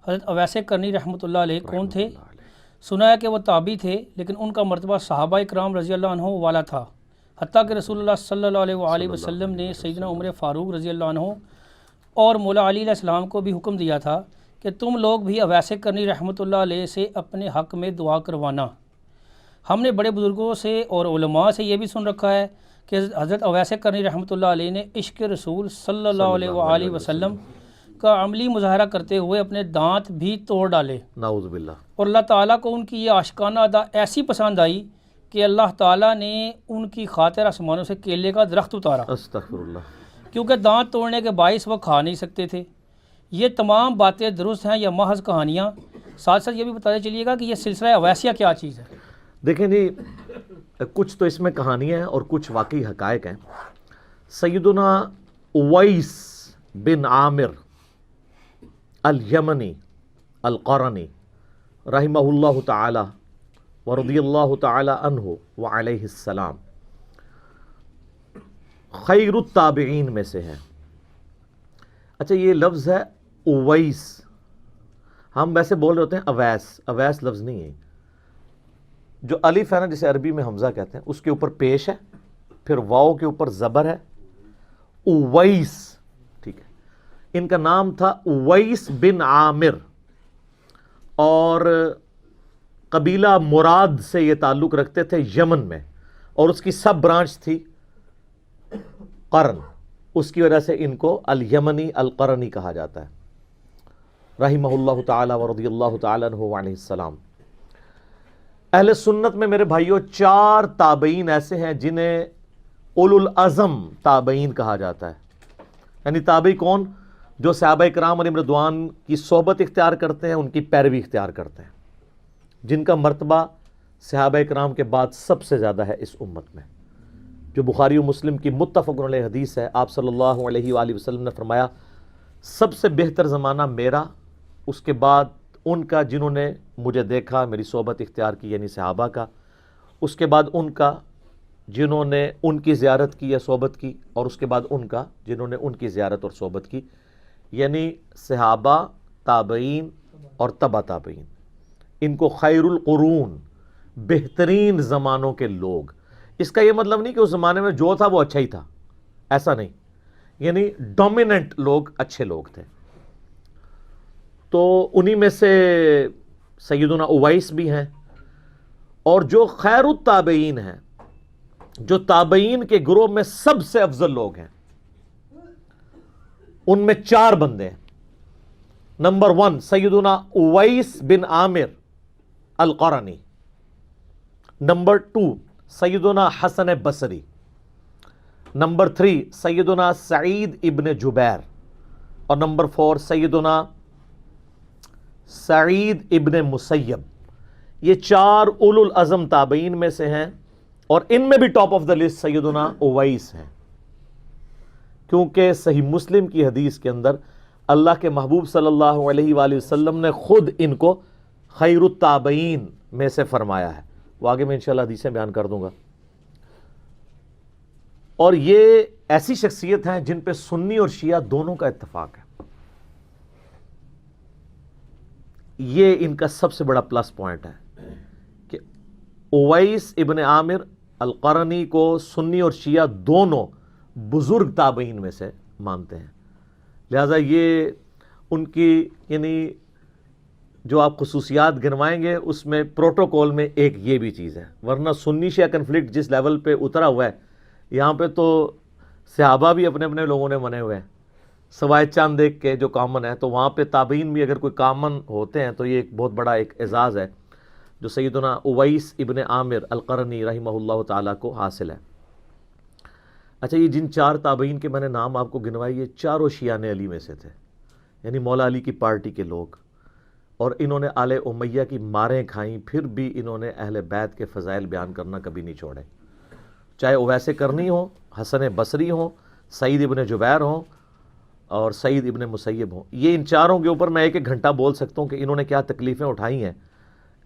حضرت اویس کرنی رحمۃ اللہ علیہ کون تھے؟ سنا ہے کہ وہ تابعی تھے، لیکن ان کا مرتبہ صحابہ اکرام رضی اللہ عنہ والا تھا، حتیٰ کہ رسول اللہ صلی اللہ علیہ وآلہ وسلم نے سیدنا عمر فاروق رضی اللہ عنہ اور مولا علی علیہ السلام کو بھی حکم دیا تھا کہ تم لوگ بھی اویس کرنی رحمۃ اللہ علیہ سے اپنے حق میں دعا کروانا۔ ہم نے بڑے بزرگوں سے اور علماء سے یہ بھی سن رکھا ہے کہ حضرت اویس کرنی رحمۃ اللہ علیہ نے عشق رسول صلی اللہ علیہ وآلہ وسلم کا عملی مظاہرہ کرتے ہوئے اپنے دانت بھی توڑ ڈالے، نعوذ باللہ، اور اللہ تعالیٰ کو ان کی یہ عاشقانہ ادا ایسی پسند آئی کہ اللہ تعالیٰ نے ان کی خاطر آسمانوں سے کیلے کا درخت اتارا، استغفر اللہ، کیونکہ دانت توڑنے کے باعث وہ کھا نہیں سکتے تھے۔ یہ تمام باتیں درست ہیں یا محض کہانیاں؟ ساتھ ساتھ یہ بھی بتاتے چلیے گا کہ یہ سلسلہ اویسیہ کیا چیز ہے؟ دیکھیں جی، کچھ تو اس میں کہانیاں ہیں اور کچھ واقعی حقائق ہیں۔ سیدنا اویس بن عامر الیمنی القرنی رحمہ اللہ تعالی ورضی اللہ تعالی عنہ وعلیہ السلام خیر التابعین میں سے ہے۔ اچھا، یہ لفظ ہے اویس، ہم ویسے بول رہے ہوتے ہیں اویس، اویس لفظ نہیں ہے۔ جو الف ہے نا، جسے عربی میں حمزہ کہتے ہیں، اس کے اوپر پیش ہے، پھر واؤ کے اوپر زبر ہے، اویس، ٹھیک ہے۔ ان کا نام تھا اویس بن عامر، اور قبیلہ مراد سے یہ تعلق رکھتے تھے یمن میں، اور اس کی سب برانچ تھی قرن، اس کی وجہ سے ان کو الیمنی القرنی کہا جاتا ہے، رحمہ اللہ تعالی ورضی اللہ تعالی عنہ وعلیہ السلام۔ اہل سنت میں میرے بھائیوں 4 تابعین ایسے ہیں جنہیں اولو العزم تابعین کہا جاتا ہے۔ یعنی تابعی کون؟ جو صحابہ کرام علیہم رضوان کی صحبت اختیار کرتے ہیں، ان کی پیروی اختیار کرتے ہیں، جن کا مرتبہ صحابہ کرام کے بعد سب سے زیادہ ہے اس امت میں۔ جو بخاری و مسلم کی متفق علیہ حدیث ہے، آپ صلی اللہ علیہ وآلہ وسلم نے فرمایا، سب سے بہتر زمانہ میرا، اس کے بعد ان کا جنہوں نے مجھے دیکھا، میری صحبت اختیار کی، یعنی صحابہ کا، اس کے بعد ان کا جنہوں نے ان کی زیارت کی یا صحبت کی، اور اس کے بعد ان کا جنہوں نے ان کی زیارت اور صحبت کی، یعنی صحابہ، تابعین اور تبع تابعین۔ ان کو خیر القرون، بہترین زمانوں کے لوگ۔ اس کا یہ مطلب نہیں کہ اس زمانے میں جو تھا وہ اچھا ہی تھا، ایسا نہیں، یعنی ڈومیننٹ لوگ اچھے لوگ تھے۔ تو انہی میں سے سیدنا اویس بھی ہیں، اور جو خیر التابعین ہیں، جو تابعین کے گروہ میں سب سے افضل لوگ ہیں، ان میں 4 بندے ہیں۔ نمبر 1 سیدنا اویس بن عامر القرنی، نمبر 2 سیدنا حسن بصری، نمبر 3 سیدنا سعید ابن جبیر، اور نمبر 4 سیدنا سعید ابن مسیب۔ یہ 4 اولو العزم تابعین میں سے ہیں، اور ان میں بھی ٹاپ آف دا لسٹ سیدنا اویس ہیں، کیونکہ صحیح مسلم کی حدیث کے اندر اللہ کے محبوب صلی اللہ علیہ وآلہ وسلم نے خود ان کو خیر التابعین میں سے فرمایا ہے۔ وہ آگے میں انشاءاللہ حدیثیں بیان کر دوں گا۔ اور یہ ایسی شخصیت ہیں جن پہ سنی اور شیعہ دونوں کا اتفاق ہے۔ یہ ان کا سب سے بڑا پلس پوائنٹ ہے کہ اویس ابن عامر القرنی کو سنی اور شیعہ دونوں بزرگ تابعین میں سے مانتے ہیں، لہذا یہ ان کی یعنی جو آپ خصوصیات گنوائیں گے اس میں پروٹوکول میں ایک یہ بھی چیز ہے، ورنہ سنی شیعہ کنفلکٹ جس لیول پہ اترا ہوا ہے، یہاں پہ تو صحابہ بھی اپنے اپنے لوگوں نے منے ہوئے ہیں، سوائے چاند ایک کے جو کامن ہے، تو وہاں پہ تابعین بھی اگر کوئی کامن ہوتے ہیں تو یہ ایک بہت بڑا ایک اعزاز ہے جو سیدنا اویس ابن عامر القرنی رحمہ اللہ تعالیٰ کو حاصل ہے۔ اچھا، یہ جن 4 تابعین کے میں نے نام آپ کو گنوائے، یہ چاروں شیعان علی میں سے تھے، یعنی مولا علی کی پارٹی کے لوگ، اور انہوں نے آل امیہ کی ماریں کھائیں، پھر بھی انہوں نے اہل بیت کے فضائل بیان کرنا کبھی نہیں چھوڑے، چاہے اویس کرنی ہوں، حسن بصری ہوں، سعید ابن جبیر ہوں، اور سعید ابن مسیب ہوں۔ یہ ان 4 کے اوپر میں 1 گھنٹہ بول سکتا ہوں کہ انہوں نے کیا تکلیفیں اٹھائی ہیں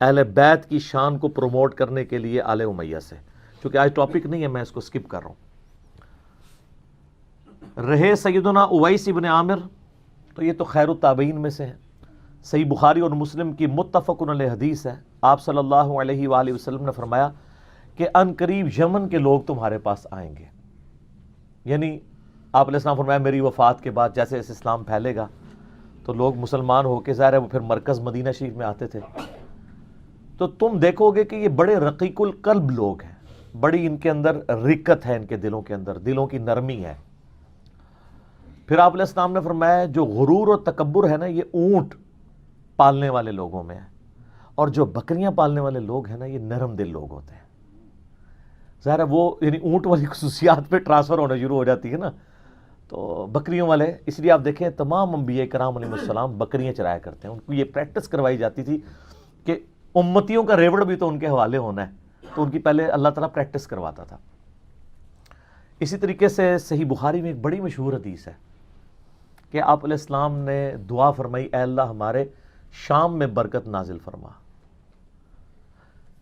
اہل بیت کی شان کو پروموٹ کرنے کے لیے آل امیہ سے، چونکہ آج ٹاپک نہیں ہے، میں اس کو سکپ کر رہا ہوں۔ رہے سیدنا اویس ابن عامر، تو یہ تو خیر التابعین میں سے ہیں۔ صحیح بخاری اور مسلم کی متفق علیہ حدیث ہے، آپ صلی اللہ علیہ وآلہ وسلم نے فرمایا کہ ان قریب یمن کے لوگ تمہارے پاس آئیں گے. یعنی آپ علیہ السلام فرمایا میری وفات کے بعد جیسے اس اسلام پھیلے گا تو لوگ مسلمان ہو کے ظاہر ہے وہ پھر مرکز مدینہ شریف میں آتے تھے، تو تم دیکھو گے کہ یہ بڑے رقیق القلب لوگ ہیں، بڑی ان کے اندر رقت ہے، ان کے دلوں کے اندر دلوں کی نرمی ہے. پھر آپ علیہ السلام نے فرمایا جو غرور اور تکبر ہے نا یہ اونٹ پالنے والے لوگوں میں ہے، اور جو بکریاں پالنے والے لوگ ہیں نا یہ نرم دل لوگ ہوتے ہیں. ظاہر ہے وہ یعنی اونٹ والی خصوصیات پہ ٹرانسفر ہونا شروع ہو جاتی ہے نا، تو بکریوں والے، اس لیے آپ دیکھیں تمام انبیاء کرام علیہ السلام بکریاں چرایا کرتے ہیں. ان کو یہ پریکٹس کروائی جاتی تھی کہ امتیوں کا ریوڑ بھی تو ان کے حوالے ہونا ہے، تو ان کی پہلے اللہ تعالیٰ پریکٹس کرواتا تھا. اسی طریقے سے صحیح بخاری میں ایک بڑی مشہور حدیث ہے کہ آپ علیہ السلام نے دعا فرمائی اے اللہ ہمارے شام میں برکت نازل فرما،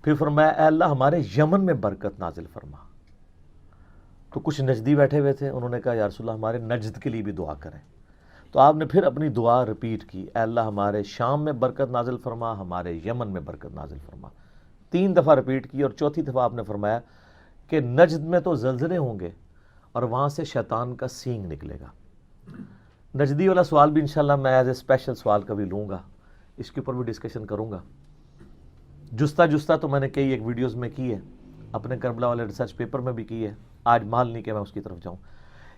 پھر فرمایا اے اللہ ہمارے یمن میں برکت نازل فرما. تو کچھ نجدی بیٹھے ہوئے تھے، انہوں نے کہا یا رسول اللہ ہمارے نجد کے لیے بھی دعا کریں. تو آپ نے پھر اپنی دعا ریپیٹ کی اے اللہ ہمارے شام میں برکت نازل فرما، ہمارے یمن میں برکت نازل فرما. 3 دفعہ ریپیٹ کی، اور چوتھی دفعہ آپ نے فرمایا کہ نجد میں تو زلزلے ہوں گے اور وہاں سے شیطان کا سینگ نکلے گا. نجدی والا سوال بھی انشاءاللہ میں ایز اے اسپیشل سوال کبھی لوں گا، اس کے اوپر بھی ڈسکشن کروں گا. جستا تو میں نے کئی ایک ویڈیوز میں کی ہے، اپنے کربلا والے ریسرچ پیپر میں بھی کی ہے، آج مال نہیں کہ میں اس کی طرف جاؤں.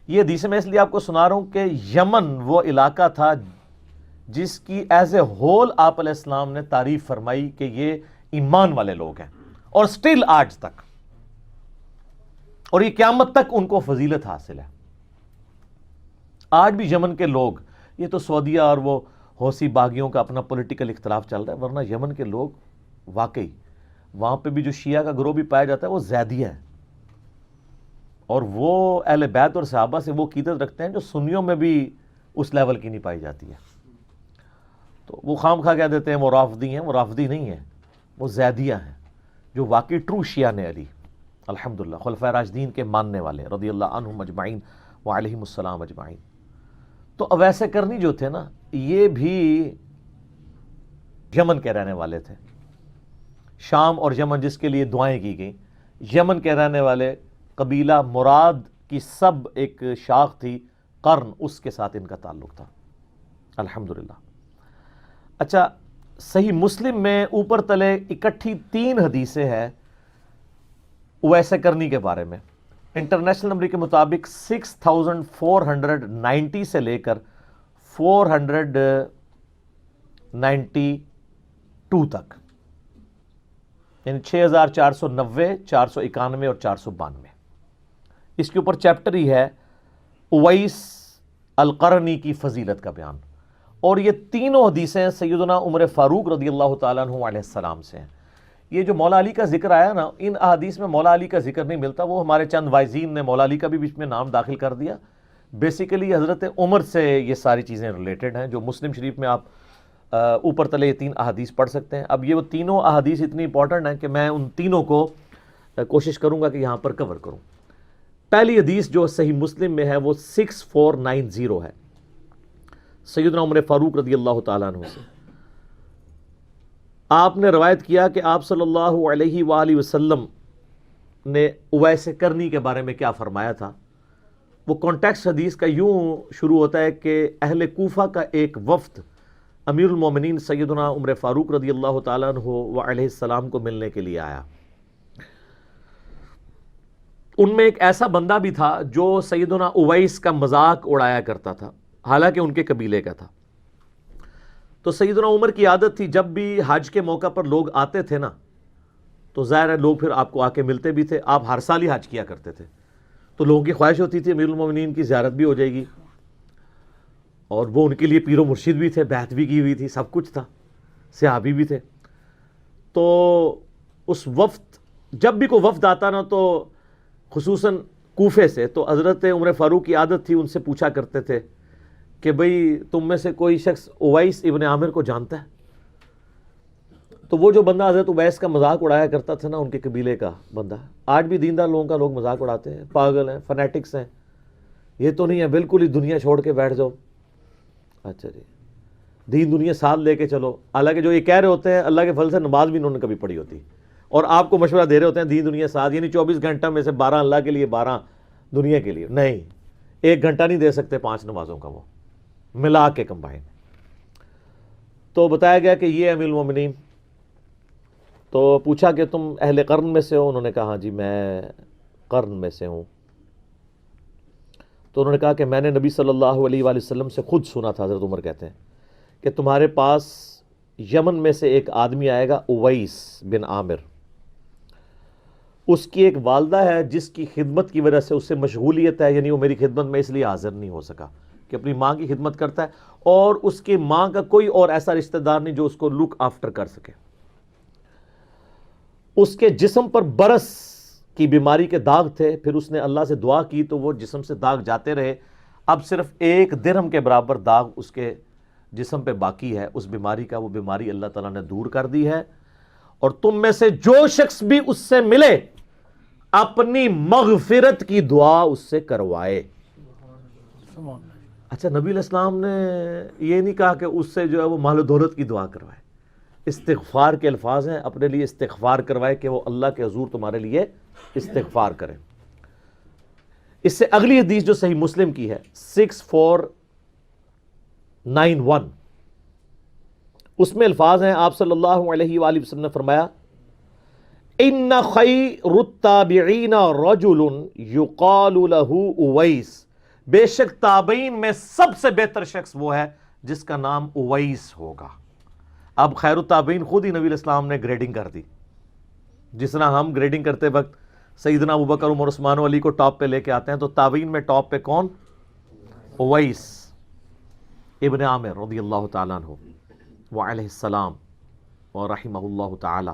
یہ حدیث میں اس لیے آپ کو سنا رہا ہوں کہ یمن وہ علاقہ تھا جس کی ایز اے ہول آپ علیہ السلام نے تعریف فرمائی کہ یہ ایمان والے لوگ ہیں، اور سٹل آج تک، اور یہ قیامت تک ان کو فضیلت حاصل ہے. آج بھی یمن کے لوگ، یہ تو سعودیہ اور وہ حوثی باغیوں کا اپنا پولیٹیکل اختلاف چل رہا ہے، ورنہ یمن کے لوگ واقعی وہاں پہ بھی جو شیعہ کا گروہ بھی پایا جاتا ہے وہ زیدیہ ہے، اور وہ اہل بیت اور صحابہ سے وہ عقیدت رکھتے ہیں جو سنیوں میں بھی اس لیول کی نہیں پائی جاتی ہے. تو وہ خام خواہ کہہ دیتے ہیں وہ رافضی ہیں، وہ رافضی نہیں ہیں، وہ زیدیہ ہیں جو واقعی ٹرو شیعہ نے علی الحمدللہ خلفائے راشدین کے ماننے والے رضی اللہ عنہم اجمعین وعلیہم السلام اجمعین. تو اویس کرنی جو تھے نا یہ بھی یمن کے رہنے والے تھے. شام اور یمن جس کے لیے دعائیں کی گئیں، یمن کے رہنے والے قبیلہ مراد کی سب ایک شاخ تھی قرن، اس کے ساتھ ان کا تعلق تھا الحمدللہ. اچھا صحیح مسلم میں اوپر تلے اکٹھی 3 حدیثیں ہیں اویس کرنی کے بارے میں. انٹرنیشنل نمبر کے مطابق 6490 سے لے کر 492 تک، یعنی 6490، 491 اور 492. اس کے اوپر چیپٹر ہی ہے اویس القرنی کی فضیلت کا بیان، اور یہ تینوں حدیثیں سیدنا عمر فاروق رضی اللہ تعالیٰ عنہ علیہ السلام سے ہیں. یہ جو مولا علی کا ذکر آیا نا، ان احادیث میں مولا علی کا ذکر نہیں ملتا، وہ ہمارے چند وائزین نے مولا علی کا بھی بیچ میں نام داخل کر دیا. بیسیکلی حضرت عمر سے یہ ساری چیزیں ریلیٹڈ ہیں، جو مسلم شریف میں آپ اوپر تلے یہ 3 احادیث پڑھ سکتے ہیں. اب یہ وہ تینوں احادیث اتنی امپورٹنٹ ہیں کہ میں ان تینوں کو کوشش کروں گا کہ یہاں پر کور کروں. پہلی حدیث جو صحیح مسلم میں ہے وہ 6490 ہے، سیدنا عمر فاروق رضی اللہ تعالیٰ عنہ سے. آپ نے روایت کیا کہ آپ صلی اللہ علیہ وآلہ وسلم نے اویس کرنی کے بارے میں کیا فرمایا تھا. وہ کانٹیکسٹ حدیث کا یوں شروع ہوتا ہے کہ اہل کوفہ کا ایک وفد امیر المومنین سیدنا عمر فاروق رضی اللہ تعالیٰ عنہ وعلیہ السلام کو ملنے کے لیے آیا. ان میں ایک ایسا بندہ بھی تھا جو سیدنا اویس کا مذاق اڑایا کرتا تھا، حالانکہ ان کے قبیلے کا تھا. تو سیدنا عمر کی عادت تھی جب بھی حج کے موقع پر لوگ آتے تھے نا، تو ظاہر ہے لوگ پھر آپ کو آ کے ملتے بھی تھے. آپ ہر سال ہی حج کیا کرتے تھے، تو لوگوں کی خواہش ہوتی تھی امیر المومنین کی زیارت بھی ہو جائے گی، اور وہ ان کے لیے پیر و مرشد بھی تھے، بیعت بھی کی ہوئی تھی، سب کچھ تھا، صحابی بھی تھے. تو اس وفد جب بھی کوئی وفد آتا نا تو خصوصاً کوفے سے، تو حضرت عمر فاروق کی عادت تھی ان سے پوچھا کرتے تھے کہ بھئی تم میں سے کوئی شخص اویس ابن عامر کو جانتا ہے؟ تو وہ جو بندہ حضرت اویس کا مذاق اڑایا کرتا تھا نا، ان کے قبیلے کا بندہ، آج بھی دیندار لوگوں کا لوگ مذاق اڑاتے ہیں، پاگل ہیں، فنیٹکس ہیں، یہ تو نہیں ہے بالکل ہی دنیا چھوڑ کے بیٹھ جاؤ. اچھا جی، دین دنیا ساتھ لے کے چلو. حالانکہ جو یہ کہہ رہے ہوتے ہیں اللہ کے فضل سے نماز بھی انہوں نے کبھی پڑھی ہوتی, اور آپ کو مشورہ دے رہے ہوتے ہیں دین دنیا ساتھ, یعنی 24 گھنٹہ میں سے 12 اللہ کے لیے 12 دنیا کے لیے. نہیں, 1 گھنٹہ نہیں دے سکتے 5 نمازوں کا وہ ملا کے کمبائن. تو بتایا گیا کہ یہ امیر المومنین. تو پوچھا کہ تم اہل قرن میں سے ہو؟ انہوں نے کہا ہاں جی میں قرن میں سے ہوں. تو انہوں نے کہا کہ میں نے نبی صلی اللہ علیہ وآلہ وسلم سے خود سنا تھا, حضرت عمر کہتے ہیں, کہ تمہارے پاس یمن میں سے ایک آدمی آئے گا, اویس بن عامر. اس کی ایک والدہ ہے جس کی خدمت کی وجہ سے اس سے مشغولیت ہے, یعنی وہ میری خدمت میں اس لیے حاضر نہیں ہو سکا, کہ اپنی ماں کی خدمت کرتا ہے, اور اس کی ماں کا کوئی اور ایسا رشتہ دار نہیں جو اس کو لک آفٹر کر سکے. اس کے جسم پر برس کی بیماری کے داغ تھے. پھر اس نے اللہ سے دعا کی تو وہ جسم سے داغ جاتے رہے. اب صرف 1 درہم کے برابر داغ اس کے جسم پہ باقی ہے اس بیماری کا. وہ بیماری اللہ تعالیٰ نے دور کر دی ہے. اور تم میں سے جو شخص بھی اس سے ملے اپنی مغفرت کی دعا اس سے کروائے. اچھا, نبی علیہ السلام نے یہ نہیں کہا کہ اس سے جو ہے وہ مال و دولت کی دعا کروائے. استغفار کے الفاظ ہیں, اپنے لیے استغفار کروائے کہ وہ اللہ کے حضور تمہارے لیے استغفار کریں. اس سے اگلی حدیث جو صحیح مسلم کی ہے 6491, اس میں الفاظ ہیں, آپ صلی اللہ علیہ وآلہ وسلم نے فرمایا ان خیر التابعین رجل یقال له اویس, بے شک تابعین میں سب سے بہتر شخص وہ ہے جس کا نام اویس ہوگا. اب خیر التابعین خود ہی نبی علیہ السلام نے گریڈنگ کر دی, جس طرح ہم گریڈنگ کرتے وقت سیدنا ابوبکر عمر عثمان و علی کو ٹاپ پہ لے کے آتے ہیں, تو تابعین میں ٹاپ پہ کون؟ اویس ابن عامر رضی اللہ تعالیٰ عنہ وعلیہ السلام ورحمہ اللہ تعالی.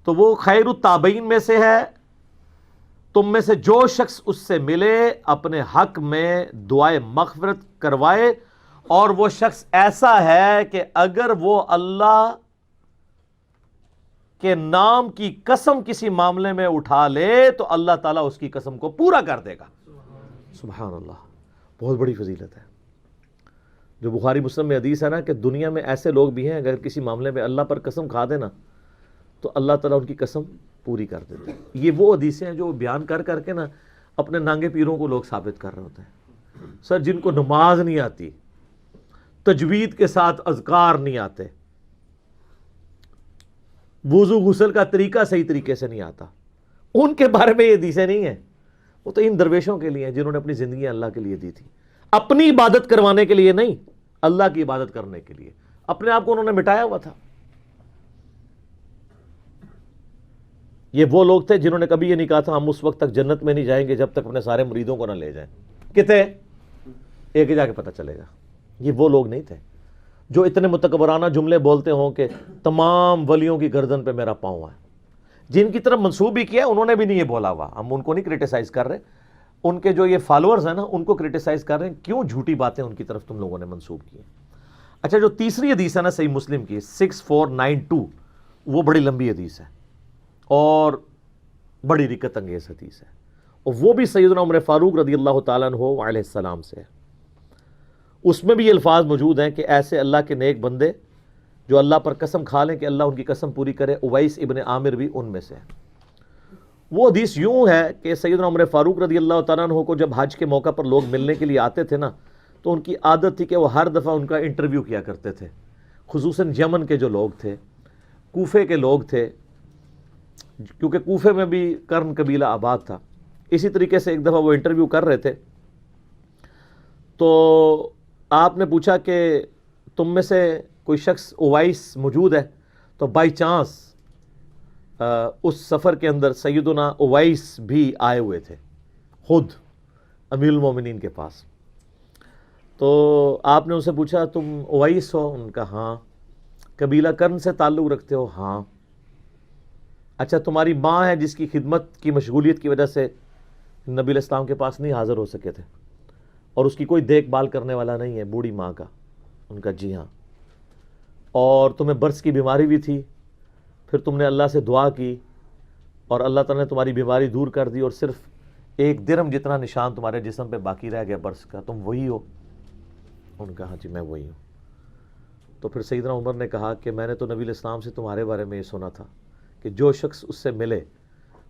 تو وہ خیر التابعین میں سے ہے. تم میں سے جو شخص اس سے ملے اپنے حق میں دعائے مغفرت کروائے, اور وہ شخص ایسا ہے کہ اگر وہ اللہ کے نام کی قسم کسی معاملے میں اٹھا لے تو اللہ تعالیٰ اس کی قسم کو پورا کر دے گا. سبحان اللہ, بہت بڑی فضیلت ہے. جو بخاری مسلم میں حدیث ہے نا کہ دنیا میں ایسے لوگ بھی ہیں اگر کسی معاملے میں اللہ پر قسم کھا دے نا تو اللہ تعالیٰ ان کی قسم پوری کر دیتے ہیں. یہ وہ حدیثیں ہیں جو بیان کر کر کے نا اپنے نانگے پیروں کو لوگ ثابت کر رہے ہوتے ہیں. سر, جن کو نماز نہیں آتی, تجوید کے ساتھ اذکار نہیں آتے, وضو غسل کا طریقہ صحیح طریقے سے نہیں آتا, ان کے بارے میں یہ حدیثیں نہیں ہیں. وہ تو ان درویشوں کے لیے ہیں جنہوں نے اپنی زندگی اللہ کے لیے دی تھی, اپنی عبادت کروانے کے لیے نہیں, اللہ کی عبادت کرنے کے لیے. اپنے آپ کو انہوں نے مٹایا ہوا تھا. یہ وہ لوگ تھے جنہوں نے کبھی یہ نہیں کہا تھا ہم اس وقت تک جنت میں نہیں جائیں گے جب تک اپنے سارے مریدوں کو نہ لے جائیں. کتنے ایک ہی جا کے پتہ چلے گا. یہ وہ لوگ نہیں تھے جو اتنے متکبرانہ جملے بولتے ہوں کہ تمام ولیوں کی گردن پہ میرا پاؤں ہے. جن کی طرف منسوب بھی کیا انہوں نے بھی نہیں یہ بولا ہوا. ہم ان کو نہیں کرٹیسائز کر رہے, ان کے جو یہ فالوورز ہیں نا ان کو کرٹیسائز کر رہے ہیں کیوں جھوٹی باتیں ان کی طرف تم لوگوں نے منسوب کی. اچھا, جو تیسری حدیث ہے نا صحیح مسلم کی 6492, وہ بڑی لمبی حدیث ہے اور بڑی رکت انگیز حدیث ہے, اور وہ بھی سیدنا عمر فاروق رضی اللہ تعالیٰ عنہ علیہ السلام سے ہے. اس میں بھی یہ الفاظ موجود ہیں کہ ایسے اللہ کے نیک بندے جو اللہ پر قسم کھا لیں کہ اللہ ان کی قسم پوری کرے. اویس ابن عامر بھی ان میں سے ہے. وہ حدیث یوں ہے کہ سیدنا عمر فاروق رضی اللہ تعالیٰ عنہ کو جب حج کے موقع پر لوگ ملنے کے لیے آتے تھے نا تو ان کی عادت تھی کہ وہ ہر دفعہ ان کا انٹرویو کیا کرتے تھے, خصوصاً یمن کے جو لوگ تھے, کوفے کے لوگ تھے, کیونکہ کوفے میں بھی کرن قبیلہ آباد تھا. اسی طریقے سے ایک دفعہ وہ انٹرویو کر رہے تھے تو آپ نے پوچھا کہ تم میں سے کوئی شخص اویس موجود ہے, تو بائی چانس اس سفر کے اندر سیدنا اویس بھی آئے ہوئے تھے خود امیر المومنین کے پاس. تو آپ نے ان سے پوچھا تم اویس ہو؟ ان کا ہاں. قبیلہ کرن سے تعلق رکھتے ہو؟ ہاں. اچھا, تمہاری ماں ہے جس کی خدمت کی مشغولیت کی وجہ سے نبی علیہ السلام کے پاس نہیں حاضر ہو سکے تھے اور اس کی کوئی دیکھ بھال کرنے والا نہیں ہے, بوڑھی ماں کا؟ ان کا جی ہاں. اور تمہیں برس کی بیماری بھی تھی, پھر تم نے اللہ سے دعا کی اور اللہ تعالیٰ نے تمہاری بیماری دور کر دی اور صرف 1 درہم جتنا نشان تمہارے جسم پہ باقی رہ گیا برس کا, تم وہی ہو؟ انہوں نے کہا ہاں جی میں وہی ہوں. تو پھر سیدنا عمر نے کہا کہ میں نے تو نبی علیہ السلام سے تمہارے بارے میں یہ سنا تھا کہ جو شخص اس سے ملے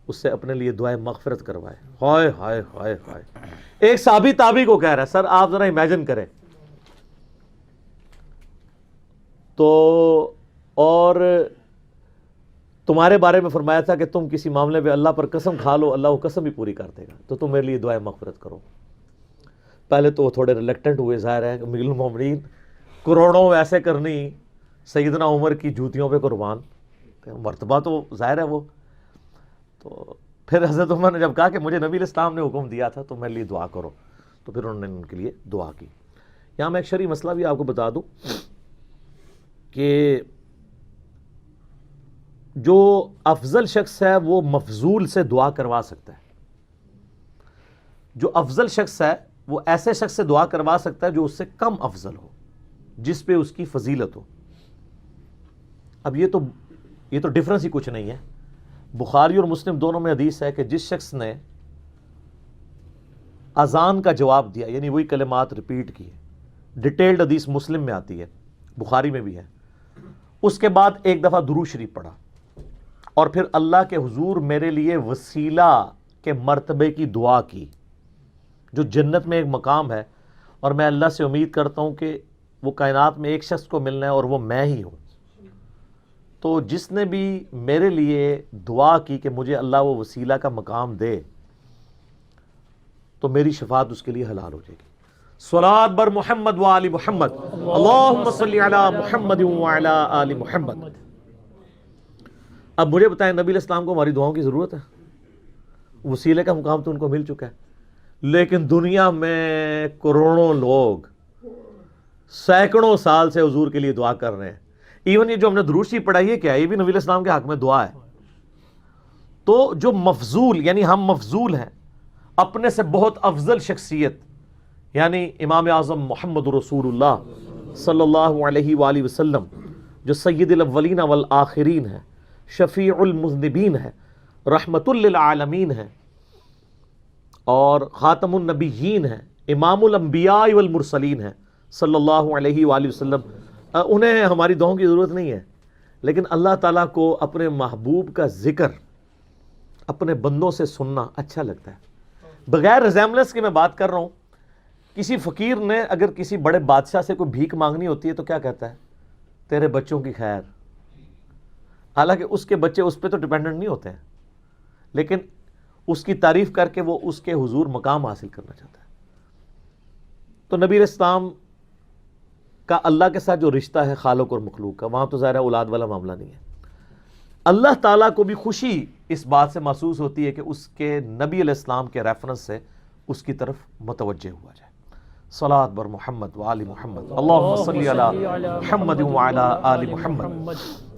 اس سے اپنے لیے دعائے مغفرت کروائے. ہائے ہائے ہائے ہائے. ایک صحابی تابعی کو کہہ رہا ہے. سر آپ ذرا امیجن کریں. تو اور تمہارے بارے میں فرمایا تھا کہ تم کسی معاملے میں اللہ پر قسم کھا لو, اللہ وہ قسم بھی پوری کر دے گا, تو تم میرے لیے دعائے مغفرت کرو. پہلے تو وہ تھوڑے ریلیکٹنٹ ہوئے, ظاہر ہے امیر المومنین کروڑوں ویسے کرنی سیدنا عمر کی جوتیوں پہ قربان, مرتبہ تو ظاہر ہے وہ. تو پھر حضرت عمر نے جب کہا کہ مجھے نبی علیہ السلام نے حکم دیا تھا تو میرے لیے دعا کرو, تو پھر انہوں نے ان کے لیے دعا کی. یہاں میں ایک شرعی مسئلہ بھی آپ کو بتا دوں کہ جو افضل شخص ہے وہ مفضول سے دعا کروا سکتا ہے. جو افضل شخص ہے وہ ایسے شخص سے دعا کروا سکتا ہے جو اس سے کم افضل ہو, جس پہ اس کی فضیلت ہو. اب یہ تو ڈفرنس ہی کچھ نہیں ہے. بخاری اور مسلم دونوں میں حدیث ہے کہ جس شخص نے اذان کا جواب دیا, یعنی وہی کلمات ریپیٹ کیے, ڈیٹیلڈ حدیث مسلم میں آتی ہے, بخاری میں بھی ہے, اس کے بعد ایک دفعہ درود شریف پڑھا اور پھر اللہ کے حضور میرے لیے وسیلہ کے مرتبے کی دعا کی, جو جنت میں ایک مقام ہے, اور میں اللہ سے امید کرتا ہوں کہ وہ کائنات میں ایک شخص کو ملنا ہے اور وہ میں ہی ہوں. تو جس نے بھی میرے لیے دعا کی کہ مجھے اللہ وہ وسیلہ کا مقام دے, تو میری شفاعت اس کے لیے حلال ہو جائے گی. صلوات بر محمد و آل محمد, اللہم صلی علی محمد و علی آل محمد. اب مجھے بتائیں نبی علیہ السلام کو ہماری دعاؤں کی ضرورت ہے؟ وسیلے کا مقام تو ان کو مل چکا ہے. لیکن دنیا میں کروڑوں لوگ سینکڑوں سال سے حضور کے لیے دعا کر رہے ہیں. ایون یہ جو ہم نے درود شریف پڑھائی ہے کیا ہے, یہ بھی نبی علیہ السلام کے حق میں دعا ہے. تو جو مفضول, یعنی ہم مفضول ہیں, اپنے سے بہت افضل شخصیت یعنی امام اعظم محمد رسول اللہ صلی اللہ علیہ وآلہ وسلم جو سید الاولین والآخرین ہے, شفیع المذنبین ہے, رحمت للعالمین ہے, اور خاتم النبیین ہے, امام الانبیاء والمرسلین ہے صلی اللہ علیہ وآلہ وسلم. انہیں ہماری دعاؤں کی ضرورت نہیں ہے, لیکن اللہ تعالیٰ کو اپنے محبوب کا ذکر اپنے بندوں سے سننا اچھا لگتا ہے. بغیر ریزیمبلنس کے میں بات کر رہا ہوں. کسی فقیر نے اگر کسی بڑے بادشاہ سے کوئی بھیک مانگنی ہوتی ہے تو کیا کہتا ہے؟ تیرے بچوں کی خیر. حالانکہ اس کے بچے اس پہ تو ڈیپینڈنٹ نہیں ہوتے ہیں, لیکن اس کی تعریف کر کے وہ اس کے حضور مقام حاصل کرنا چاہتا ہے. تو نبی علیہ السلام کا اللہ کے ساتھ جو رشتہ ہے خالق اور مخلوق کا, وہاں تو ظاہر اولاد والا معاملہ نہیں ہے. اللہ تعالیٰ کو بھی خوشی اس بات سے محسوس ہوتی ہے کہ اس کے نبی علیہ السلام کے ریفرنس سے اس کی طرف متوجہ ہوا جائے. صلوات بر محمد و آل محمد, اللہم صلی علی محمد و علی آل محمد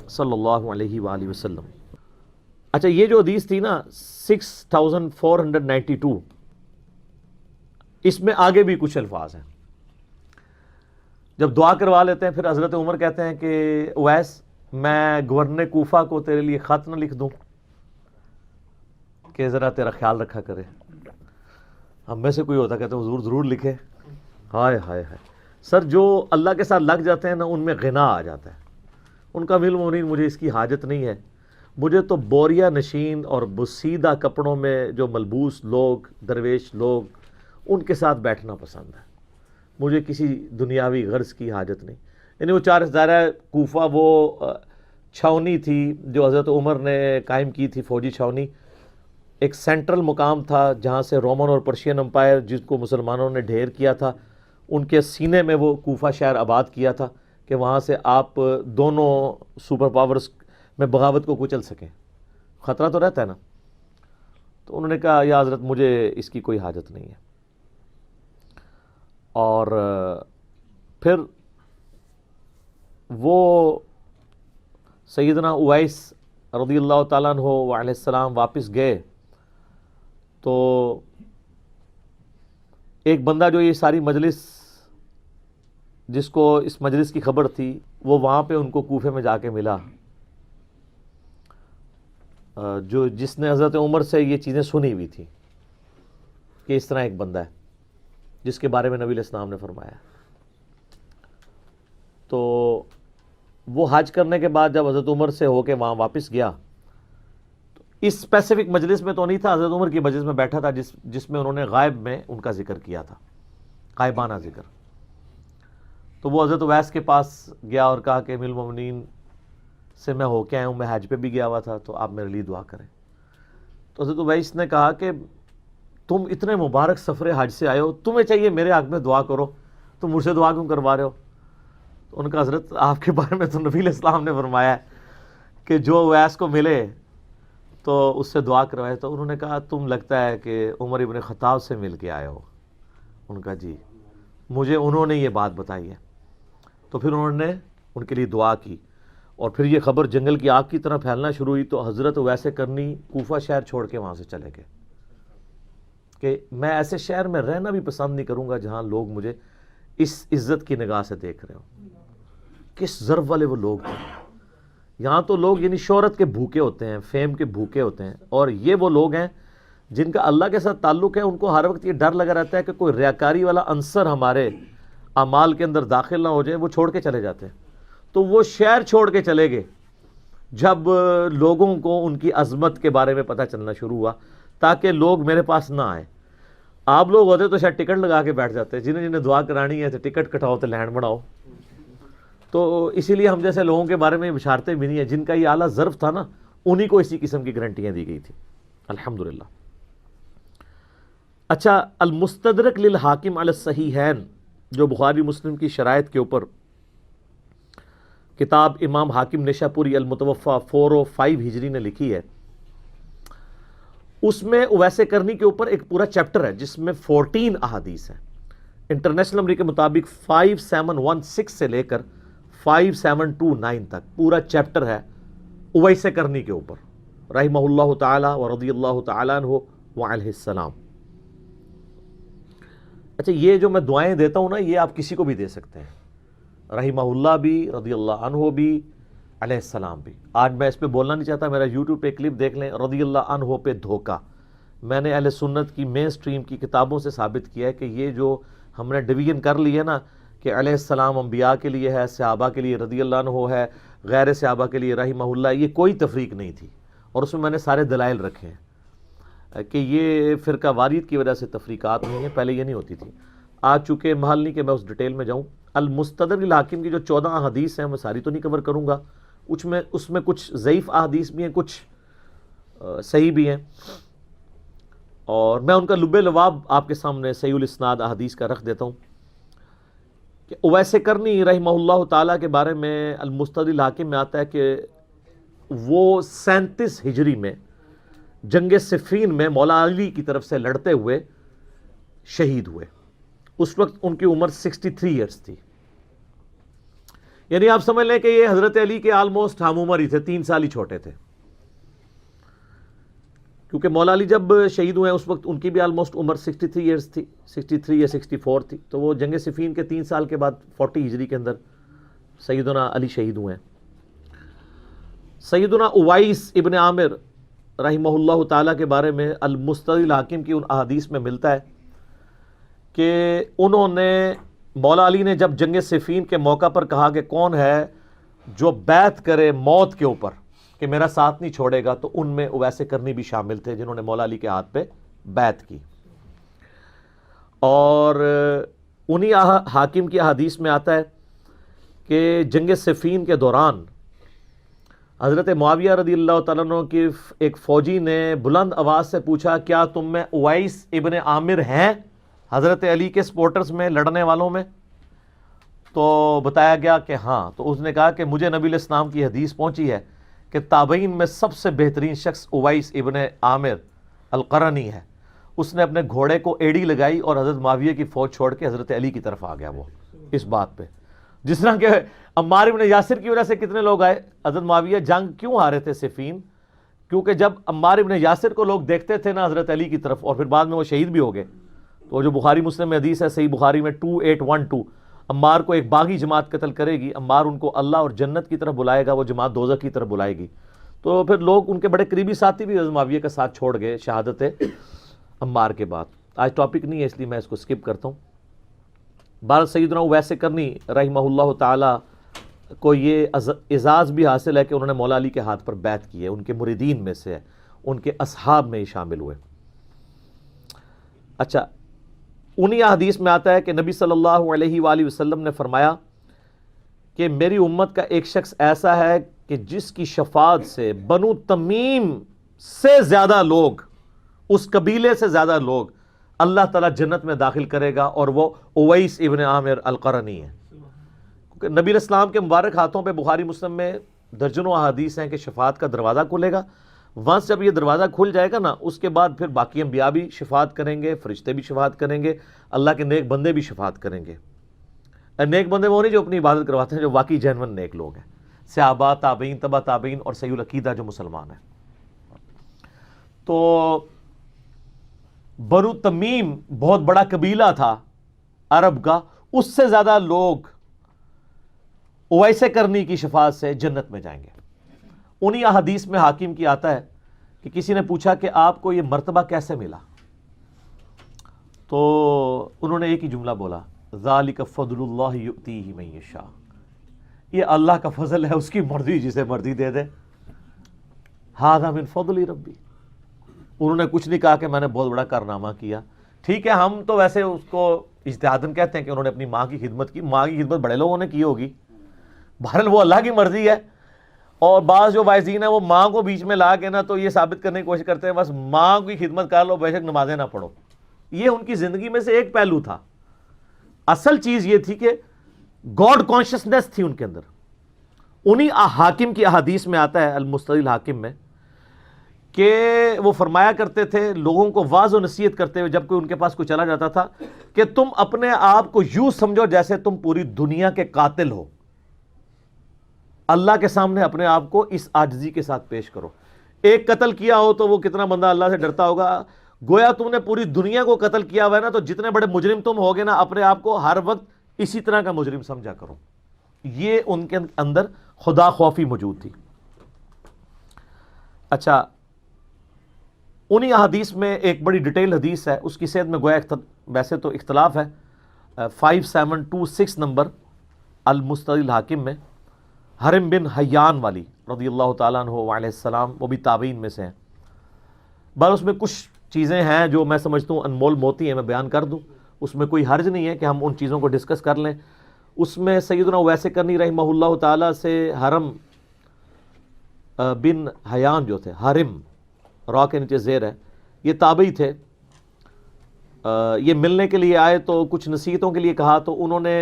صلی اللہ علیہ وآلہ وسلم. اچھا, یہ جو حدیث تھی نا 6492, اس میں آگے بھی کچھ الفاظ ہیں. جب دعا کروا لیتے ہیں پھر حضرت عمر کہتے ہیں کہ اویس میں گورنر کوفہ کو تیرے لیے خط نہ لکھ دوں کہ ذرا تیرا خیال رکھا کرے. ہم میں سے کوئی ہوتا کہتے ہیں حضور ضرور لکھے. ہائے ہائے ہائے. سر جو اللہ کے ساتھ لگ جاتے ہیں نا ان میں غنا آ جاتا ہے. ان کا علم نہیں, مجھے اس کی حاجت نہیں ہے. مجھے تو بوریا نشین اور بسیدہ کپڑوں میں جو ملبوس لوگ, درویش لوگ, ان کے ساتھ بیٹھنا پسند ہے. مجھے کسی دنیاوی غرض کی حاجت نہیں. یعنی وہ 4 دائرہ کوفہ وہ چھاونی تھی جو حضرت عمر نے قائم کی تھی, فوجی چھاونی, ایک سینٹرل مقام تھا جہاں سے رومن اور پرشین امپائر جس کو مسلمانوں نے ڈھیر کیا تھا ان کے سینے میں وہ کوفہ شہر آباد کیا تھا کہ وہاں سے آپ دونوں سپر پاورز میں بغاوت کو کچل سکیں. خطرہ تو رہتا ہے نا. تو انہوں نے کہا یا حضرت مجھے اس کی کوئی حاجت نہیں ہے. اور پھر وہ سیدنا اویس رضی اللہ تعالیٰ عنہ وعلیہ السلام واپس گئے تو ایک بندہ جو یہ ساری مجلس, جس کو اس مجلس کی خبر تھی, وہ وہاں پہ ان کو کوفے میں جا کے ملا, جس نے حضرت عمر سے یہ چیزیں سنی ہوئی تھی کہ اس طرح ایک بندہ ہے جس کے بارے میں نبی علیہ السلام نے فرمایا. وہ حج کرنے کے بعد جب حضرت عمر سے ہو کے وہاں واپس گیا، تو اس اسپیسیفک مجلس میں تو نہیں تھا، حضرت عمر کی مجلس میں بیٹھا تھا جس میں انہوں نے غائب میں ان کا ذکر کیا تھا، غائبانہ ذکر. تو وہ حضرت اویس کے پاس گیا اور کہا کہ امیر المومنین سے میں ہو کے آیا ہوں، میں حج پہ بھی گیا ہوا تھا، تو آپ میرے لیے دعا کریں. تو حضرت اویس نے کہا کہ تم اتنے مبارک سفر حج سے آئے ہو، تمہیں چاہیے میرے حق میں دعا کرو، تم مجھ سے دعا کیوں کروا رہے ہو؟ تو ان کا حضرت آپ کے بارے میں تو نبی علیہ السلام نے فرمایا ہے کہ جو اویس کو ملے تو اس سے دعا کروائے. تو انہوں نے کہا تم لگتا ہے کہ عمر ابن خطاب سے مل کے آئے ہو. ان کا جی، مجھے انہوں نے یہ بات بتائی ہے. تو پھر انہوں نے ان کے لیے دعا کی، اور پھر یہ خبر جنگل کی آگ کی طرح پھیلنا شروع ہوئی. تو حضرت اویس کرنی کوفہ شہر چھوڑ کے وہاں سے چلے گئے کہ میں ایسے شہر میں رہنا بھی پسند نہیں کروں گا جہاں لوگ مجھے اس عزت کی نگاہ سے دیکھ رہے ہوں. کس ضرب والے وہ لوگ تھے. یہاں تو لوگ یعنی شہرت کے بھوکے ہوتے ہیں، فیم کے بھوکے ہوتے ہیں، اور یہ وہ لوگ ہیں جن کا اللہ کے ساتھ تعلق ہے. ان کو ہر وقت یہ ڈر لگا رہتا ہے کہ کوئی ریاکاری والا عنصر ہمارے اعمال کے اندر داخل نہ ہو جائے. وہ چھوڑ کے چلے جاتے ہیں. تو وہ شہر چھوڑ کے چلے گئے جب لوگوں کو ان کی عظمت کے بارے میں پتہ چلنا شروع ہوا، تاکہ لوگ میرے پاس نہ آئیں. آپ لوگ ہوتے تو شاید ٹکٹ لگا کے بیٹھ جاتے، جنہیں جنہیں دعا کرانی ہے تو ٹکٹ کٹاؤ تو لینڈ بناؤ. تو اسی لیے ہم جیسے لوگوں کے بارے میں بشارتیں بھی نہیں ہیں. جن کا یہ اعلیٰ ظرف تھا نا، انہی کو اسی قسم کی گارنٹیاں دی گئی تھی. الحمدللہ. اچھا، المستدرک للحاکم علی الصحیحین، جو بخاری مسلم کی شرائط کے اوپر کتاب امام حاکم نشاپوری المتوفا 405 ہجری نے لکھی ہے، اس میں اویس کرنی کے اوپر ایک پورا چیپٹر ہے جس میں 14 احادیث ہیں. انٹرنیشنل نمبر کے مطابق 5716 سے لے کر 5729 تک پورا چیپٹر ہے اویس کرنی کے اوپر، رحمہ اللہ تعالی و رضی اللہ تعالی عنہ وعلیہ السلام. اچھا، یہ جو میں دعائیں دیتا ہوں نا، یہ آپ کسی کو بھی دے سکتے ہیں، رحمہ اللہ بھی، رضی اللہ عنہ بھی، علیہ السلام بھی. آج میں اس پہ بولنا نہیں چاہتا، میرا یوٹیوب پہ کلپ دیکھ لیں، رضی اللہ عنہ پہ دھوکہ. میں نے اہل سنت کی مین سٹریم کی کتابوں سے ثابت کیا ہے کہ یہ جو ہم نے ڈویژن کر لی ہے نا کہ علیہ السلام انبیاء کے لیے ہے، صحابہ کے لیے رضی اللہ عنہ ہے، غیر صحابہ کے لیے رحمہ اللہ، یہ کوئی تفریق نہیں تھی. اور اس میں نے سارے دلائل رکھے ہیں کہ یہ فرقہ واریت کی وجہ سے تفریقات نہیں ہیں، پہلے یہ نہیں ہوتی تھی. آج چونکہ محل نہیں کہ میں اس ڈیٹیل میں جاؤں. المستدرک للحاکم کی جو 14 احادیث ہیں میں ساری تو نہیں کور کروں گا، اس میں کچھ ضعیف احادیث بھی ہیں، کچھ صحیح بھی ہیں، اور میں ان کا لب لباب آپ کے سامنے صحیح الاسناد احادیث کا رکھ دیتا ہوں. کہ اویس کرنی رحمہ اللہ تعالیٰ کے بارے میں المستدرک للحاکم میں آتا ہے کہ وہ 37 ہجری میں جنگ صفین میں مولا علی کی طرف سے لڑتے ہوئے شہید ہوئے. اس وقت ان کی عمر 63 ایئرس تھی. یعنی آپ سمجھ لیں کہ یہ حضرت علی کے آلموسٹ ہم عمر ہی تھے، 3 سال ہی چھوٹے تھے. کیونکہ مولا علی جب شہید ہوئے اس وقت ان کی بھی آلموسٹ عمر 63 ایئرس تھی، 63 یا 64 تھی. تو وہ جنگ صفین کے 3 سال کے بعد 40 ہجری کے اندر سیدنا علی شہید ہوئے ہیں. سیدنا اویس ابن عامر رحمہ اللہ تعالیٰ کے بارے میں المستدرک للحاکم کی ان احادیث میں ملتا ہے کہ انہوں نے مولا علی نے جب جنگ صفین کے موقع پر کہا کہ کون ہے جو بیعت کرے موت کے اوپر کہ میرا ساتھ نہیں چھوڑے گا، تو ان میں اویس کرنی بھی شامل تھے جنہوں نے مولا علی کے ہاتھ پہ بیعت کی. اور انہی حاکم کی احادیث میں آتا ہے کہ جنگ صفین کے دوران حضرت معاویہ رضی اللہ تعالیٰ عنہ کی ایک فوجی نے بلند آواز سے پوچھا کیا تم میں اویس ابن عامر ہیں حضرت علی کے سپورٹرز میں، لڑنے والوں میں؟ تو بتایا گیا کہ ہاں. تو اس نے کہا کہ مجھے نبی علیہ السلام کی حدیث پہنچی ہے کہ تابعین میں سب سے بہترین شخص اویس ابن عامر القرنی ہے. اس نے اپنے گھوڑے کو ایڑی لگائی اور حضرت معاویہ کی فوج چھوڑ کے حضرت علی کی طرف آ گیا. وہ اس بات پہ جس طرح کہ عمار ابن یاسر کی وجہ سے کتنے لوگ آئے. حضرت معاویہ جنگ کیوں ہارے تھے صفین؟ کیونکہ جب عمار ابن یاسر کو لوگ دیکھتے تھے نا حضرت علی کی طرف، اور پھر بعد میں وہ شہید بھی ہو گئے. تو جو بخاری مسلم میں حدیث ہے صحیح بخاری میں 2812، عمار کو ایک باغی جماعت قتل کرے گی، عمار ان کو اللہ اور جنت کی طرف بلائے گا، وہ جماعت دوزخ کی طرف بلائے گی. تو پھر لوگ ان کے بڑے قریبی ساتھی بھی حضرت معاویہ کا ساتھ چھوڑ گئے شہادت عمار کے بعد. آج ٹاپک نہیں ہے اس لیے میں اس کو سکپ کرتا ہوں. بارہ سیدنا اویس کرنی رحمہ اللہ تعالی کو یہ اعزاز بھی حاصل ہے کہ انہوں نے مولا علی کے ہاتھ پر بیعت کی ہے، ان کے مریدین میں سے ہے، ان کے اصحاب میں ہی شامل ہوئے۔ اچھا، انہی حدیث میں آتا ہے کہ نبی صلی اللہ علیہ وآلہ وسلم نے فرمایا کہ میری امت کا ایک شخص ایسا ہے کہ جس کی شفاعت سے بنو تمیم سے زیادہ لوگ، اس قبیلے سے زیادہ لوگ اللہ تعالیٰ جنت میں داخل کرے گا، اور وہ اویس ابن عامر القرنی ہے۔ کیونکہ نبی علیہ السلام کے مبارک ہاتھوں پہ بخاری مسلم میں درجنوں احادیث ہیں کہ شفاعت کا دروازہ کھلے گا۔ ونس جب یہ دروازہ کھل جائے گا نا، اس کے بعد پھر باقی انبیاء بھی شفاعت کریں گے، فرشتے بھی شفاعت کریں گے، اللہ کے نیک بندے بھی شفاعت کریں گے۔ نیک بندے وہ نہیں جو اپنی عبادت کرواتے ہیں، جو واقعی جینون نیک لوگ ہیں، صحابہ، تابعین، تبع تابعین اور صحیح العقیدہ جو مسلمان ہیں۔ تو بنو تمیم بہت بڑا قبیلہ تھا عرب کا، اس سے زیادہ لوگ اویس کرنی کی شفاعت سے جنت میں جائیں گے۔ انہی احادیث میں حاکم کی آتا ہے کہ کسی نے پوچھا کہ آپ کو یہ مرتبہ کیسے ملا، تو انہوں نے ایک ہی جملہ بولا، ذالک فضل اللہ یؤتیہ من یشاء، یہ اللہ کا فضل ہے، اس کی مرضی جسے مرضی دے دے، ھذا من فضل ربی۔ انہوں نے کچھ نہیں کہا کہ میں نے بہت بڑا کارنامہ کیا۔ ٹھیک ہے، ہم تو ویسے اس کو اجتہاداً کہتے ہیں کہ انہوں نے اپنی ماں کی خدمت کی، ماں کی خدمت بڑے لوگوں نے کی ہوگی، بہرحال وہ اللہ کی مرضی ہے۔ اور بعض جو واعظین ہیں وہ ماں کو بیچ میں لا کے نا تو یہ ثابت کرنے کی کوشش کرتے ہیں بس ماں کی خدمت کر لو، بے شک نمازیں نہ پڑھو۔ یہ ان کی زندگی میں سے ایک پہلو تھا۔ اصل چیز یہ تھی کہ گاڈ کانشسنس تھی ان کے اندر۔ انہی حاکم کی احادیث میں آتا ہے المستدل حاکم میں کہ وہ فرمایا کرتے تھے لوگوں کو واعظ و نصیحت کرتے ہوئے جب کوئی ان کے پاس کوئی چلا جاتا تھا کہ تم اپنے آپ کو یوں سمجھو جیسے تم پوری دنیا کے قاتل ہو، اللہ کے سامنے اپنے آپ کو اس عاجزی کے ساتھ پیش کرو۔ ایک قتل کیا ہو تو وہ کتنا بندہ اللہ سے ڈرتا ہوگا، گویا تم نے پوری دنیا کو قتل کیا ہوا ہے نا، تو جتنے بڑے مجرم تم ہوگے نا اپنے آپ کو ہر وقت اسی طرح کا مجرم سمجھا کرو۔ یہ ان کے اندر خدا خوفی موجود تھی۔ اچھا، انہی احادیث میں ایک بڑی ڈیٹیل حدیث ہے، اس کی صحت میں گویا ویسے تو اختلاف ہے، 5726 نمبر المستدل حاکم میں، حرم بن حیان والی رضی اللہ تعالیٰ عنہ وعلیہ السلام، وہ بھی تابعین میں سے ہیں۔ بس اس میں کچھ چیزیں ہیں جو میں سمجھتا ہوں انمول موتی ہیں، میں بیان کر دوں، اس میں کوئی حرج نہیں ہے کہ ہم ان چیزوں کو ڈسکس کر لیں۔ اس میں سیدنا اویس کرنی رحمہ اللہ تعالیٰ سے حرم بن حیان جو تھے، حرم را کے نیچے زیر ہے، یہ تابعی تھے۔ یہ ملنے کے لیے آئے تو کچھ نصیحتوں کے لیے کہا، تو انہوں نے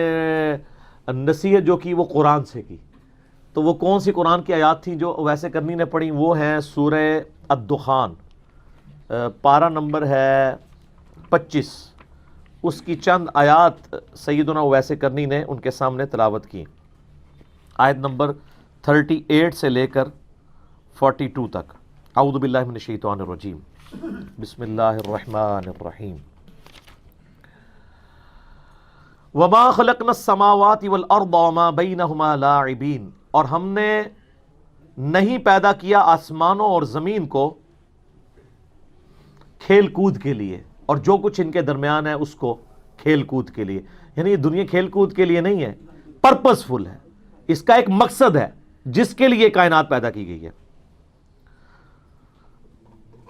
نصیحت جو کی وہ قرآن سے کی۔ تو وہ کون سی قرآن کی آیات تھیں جو اویس کرنی نے پڑھی؟ وہ ہیں سورہ الدخان، پارہ نمبر ہے 25، اس کی چند آیات سیدنا اویس کرنی نے ان کے سامنے تلاوت کی، آیت نمبر 38 سے لے کر 42 تک۔ اعوذ باللہ من الشیطان الرجیم، بسم اللہ الرحمن الرحیم۔ وما خلقنا السماوات والارض وما بینہما لاعبین، اور ہم نے نہیں پیدا کیا آسمانوں اور زمین کو کھیل کود کے لیے، اور جو کچھ ان کے درمیان ہے اس کو کھیل کود کے لیے، یعنی یہ دنیا کھیل کود کے لیے نہیں ہے، پرپس فل ہے، اس کا ایک مقصد ہے جس کے لیے کائنات پیدا کی گئی ہے۔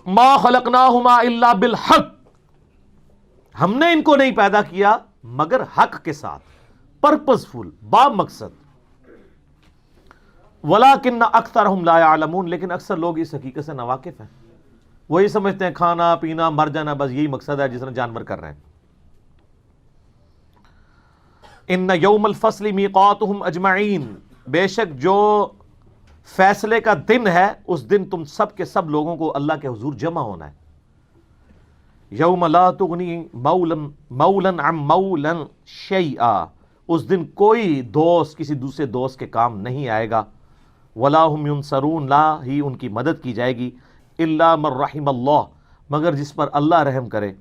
ما خلقناہما الا بالحق، ہم نے ان کو نہیں پیدا کیا مگر حق کے ساتھ، پرپس فل، با مقصد۔ وَلَٰكِنَّ أَكْثَرَهُمْ لَا يَعْلَمُونَ، لیکن اکثر لوگ اس حقیقت سے ناواقف ہیں، وہی سمجھتے ہیں کھانا پینا مر جانا بس یہی مقصد ہے جس طرح جانور کر رہے ہیں۔ إِنَّ يَوْمَ الْفَصْلِ مِيقَاتُهُمْ أَجْمَعِينَ، بے شک جو فیصلے کا دن ہے اس دن تم سب کے سب لوگوں کو اللہ کے حضور جمع ہونا ہے۔ یوم لا تغنی مولا عن مولا شیئا، اس دن کوئی دوست کسی دوسرے دوست کے کام نہیں آئے گا۔ ولا هم ينصرون، لا ہی ان کی مدد کی جائے گی، الا من رحم اللہ، مگر جس پر اللہ رحم کرے۔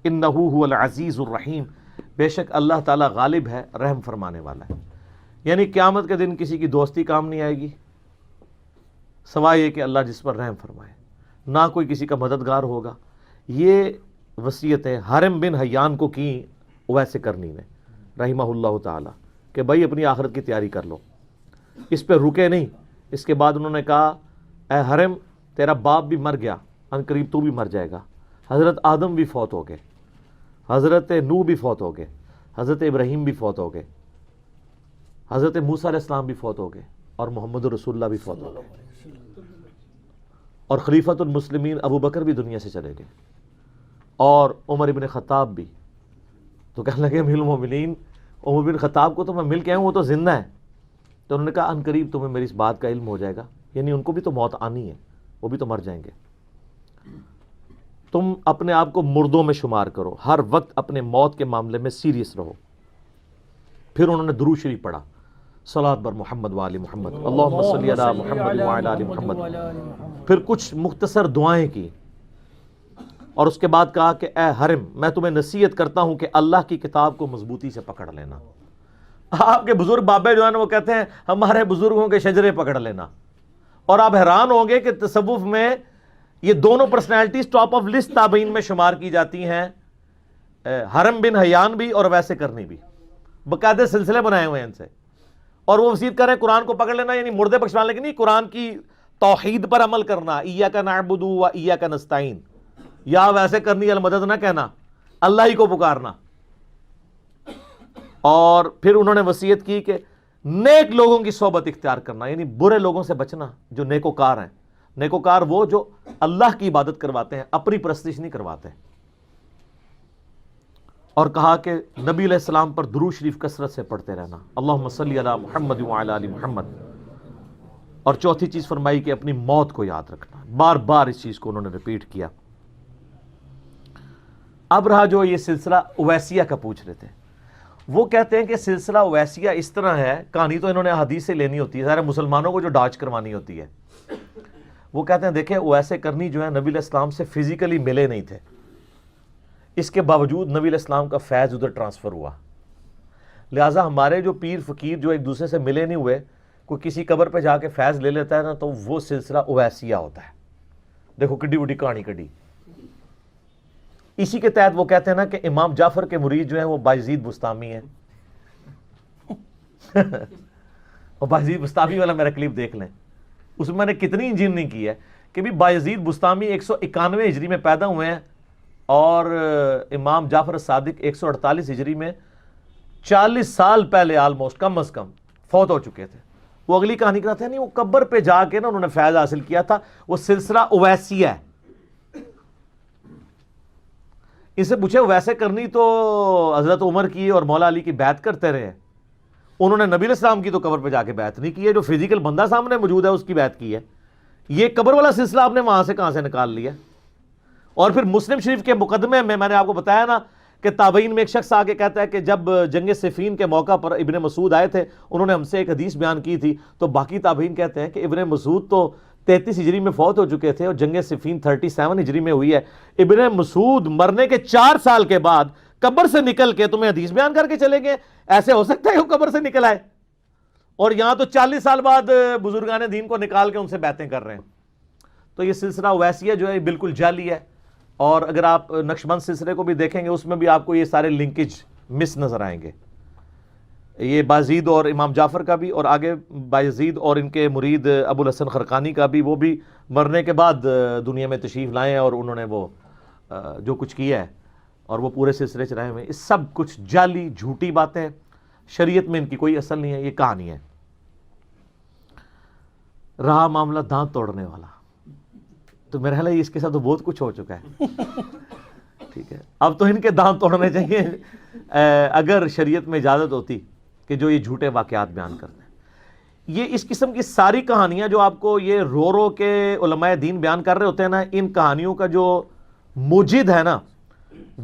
انہ هو العزیز الرحیم، بے شک اللہ تعالیٰ غالب ہے، رحم فرمانے والا ہے۔ یعنی قیامت کے دن کسی کی دوستی کام نہیں آئے گی سوائے یہ کہ اللہ جس پر رحم فرمائے، نہ کوئی کسی کا مددگار ہوگا۔ یہ وصیتیں حرم بن حیان کو کی اویس کرنی نے رحمہ اللہ تعالی کہ بھائی اپنی آخرت کی تیاری کر لو۔ اس پہ رکے نہیں. اس کے بعد انہوں نے کہا اے حرم تیرا باپ بھی مر گیا, ان قریب تو بھی مر جائے گا. حضرت آدم بھی فوت ہو گئے, حضرت نوح بھی فوت ہو گئے, حضرت ابراہیم بھی فوت ہو گئے, حضرت موسیٰ علیہ السلام بھی فوت ہو گئے, اور محمد رسول اللہ بھی فوت ہو گئے, اور خلیفۃ المسلمین ابو بکر بھی دنیا سے چلے گئے, اور عمر ابن خطاب بھی. تو کہنے لگے امیر المومنین عمر بن خطاب کو تو میں مل کے آیا ہوں, وہ تو زندہ ہے. تو انہوں نے کہا ان قریب تمہیں میری اس بات کا علم ہو جائے گا, یعنی ان کو بھی تو موت آنی ہے, وہ بھی تو مر جائیں گے. تم اپنے آپ کو مردوں میں شمار کرو, ہر وقت اپنے موت کے معاملے میں سیریس رہو. پھر انہوں نے درود شریف پڑھا, صلاۃ بر محمد و آل محمد, اللہم صلی علی محمد و علی آل محمد. پھر کچھ مختصر دعائیں کی, اور اس کے بعد کہا کہ اے حرم میں تمہیں نصیحت کرتا ہوں کہ اللہ کی کتاب کو مضبوطی سے پکڑ لینا. آپ کے بزرگ بابے جو ہیں وہ کہتے ہیں ہمارے بزرگوں کے شجرے پکڑ لینا. اور آپ حیران ہوں گے کہ تصوف میں یہ دونوں پرسنالٹیز ٹاپ آف لسٹ تابعین میں شمار کی جاتی ہیں, حرم بن حیان بھی اور ویسے کرنی بھی, باقاعدہ سلسلے بنائے ہوئے ہیں ان سے. اور وہ وصیت کر رہے ہیں قرآن کو پکڑ لینا, یعنی مردے بخشوانے کی نہیں, قرآن کی توحید پر عمل کرنا, ایاک نعبد و ایاک نستعین, یا ویسے کرنی المدد نہ کہنا, اللہ ہی کو پکارنا. اور پھر انہوں نے وصیت کی کہ نیک لوگوں کی صحبت اختیار کرنا, یعنی برے لوگوں سے بچنا جو نیکوکار ہیں. نیکوکار وہ جو اللہ کی عبادت کرواتے ہیں, اپنی پرستش نہیں کرواتے. اور کہا کہ نبی علیہ السلام پر درود شریف کثرت سے پڑھتے رہنا, اللہم صلی علی محمد و علی آل محمد. اور چوتھی چیز فرمائی کہ اپنی موت کو یاد رکھنا. بار بار اس چیز کو انہوں نے ریپیٹ کیا. اب رہا جو یہ سلسلہ اویسیہ کا پوچھ رہے تھے, وہ کہتے ہیں کہ سلسلہ اویسیہ اس طرح ہے, کہانی تو انہوں نے حدیث سے لینی ہوتی ہے, سارے مسلمانوں کو جو ڈاچ کروانی ہوتی ہے. وہ کہتے ہیں دیکھیں اویسے کرنی جو ہے نبی علیہ السلام سے فزیکلی ملے نہیں تھے, اس کے باوجود نبی علیہ السلام کا فیض ادھر ٹرانسفر ہوا. لہٰذا ہمارے جو پیر فقیر جو ایک دوسرے سے ملے نہیں ہوئے, کوئی کسی قبر پہ جا کے فیض لے لیتا ہے نا, تو وہ سلسلہ اویسیہ ہوتا ہے. دیکھو کڈی وڈی کہانی کڈی. اسی کے تحت وہ کہتے ہیں نا کہ امام جعفر کے مرید جو ہیں وہ بایزید بستامی ہیں. اور بایزید بستامی والا میرا کلپ دیکھ لیں, اس میں نے کتنی انجینئرنگ کی ہے کہ بھی بایزید بستامی 191 ہجری میں پیدا ہوئے ہیں, اور امام جعفر صادق 148 ہجری میں 40 سال پہلے آلموسٹ کم از کم فوت ہو چکے تھے. وہ اگلی کہانی کراتے ہیں نہیں, وہ قبر پہ جا کے نا انہوں نے فیض حاصل کیا تھا. وہ سلسلہ اویسیہ ہے. اس سے پوچھے ویسے کرنی تو حضرت عمر کی اور مولا علی کی بیعت کرتے رہے, انہوں نے نبی علیہ السلام کی تو قبر پہ جا کے بیعت نہیں کی ہے, جو فزیکل بندہ سامنے موجود ہے اس کی بیعت کی ہے. یہ قبر والا سلسلہ آپ نے وہاں سے کہاں سے نکال لیا. اور پھر مسلم شریف کے مقدمے میں نے آپ کو بتایا نا کہ تابعین میں ایک شخص آگے کہتا ہے کہ جب جنگ صفین کے موقع پر ابن مسعود آئے تھے, انہوں نے ہم سے ایک حدیث بیان کی تھی, تو باقی تابعین کہتے ہیں کہ ابن مسعود تو 33 ہجری میں فوت ہو چکے تھے, اور جنگ صفین 37 ہجری میں ہوئی ہے. ابن مسعود مرنے کے 4 سال کے بعد قبر سے نکل کے تمہیں حدیث بیان کر کے چلے گئے. ایسے ہو سکتا ہے کہ وہ قبر سے نکل آئے, اور یہاں تو 40 سال بعد بزرگان دین کو نکال کے ان سے باتیں کر رہے ہیں. تو یہ سلسلہ اویسیہ جو ہے بالکل جعلی ہے. اور اگر آپ نقشبند سلسلے کو بھی دیکھیں گے, اس میں بھی آپ کو یہ سارے لنکیج مس نظر آئیں گے. یہ بایزید اور امام جعفر کا بھی, اور آگے بایزید اور ان کے مرید ابو الحسن خرقانی کا بھی, وہ بھی مرنے کے بعد دنیا میں تشریف لائے ہیں, اور انہوں نے وہ جو کچھ کیا ہے اور وہ پورے سلسلے چلائے ہوئے ہیں. اس سب کچھ جعلی جھوٹی باتیں, شریعت میں ان کی کوئی اصل نہیں ہے, یہ کہانی ہے. رہا معاملہ دانت توڑنے والا, تو میرا خیال ہے اس کے ساتھ تو بہت کچھ ہو چکا ہے. ٹھیک ہے, اب تو ان کے دانت توڑنے چاہیے اگر شریعت میں اجازت ہوتی کہ جو یہ جھوٹے واقعات بیان کرتے ہیں. یہ اس قسم کی ساری کہانیاں جو آپ کو یہ رو رو کے علماء دین بیان کر رہے ہوتے ہیں نا, ان کہانیوں کا جو موجد ہے نا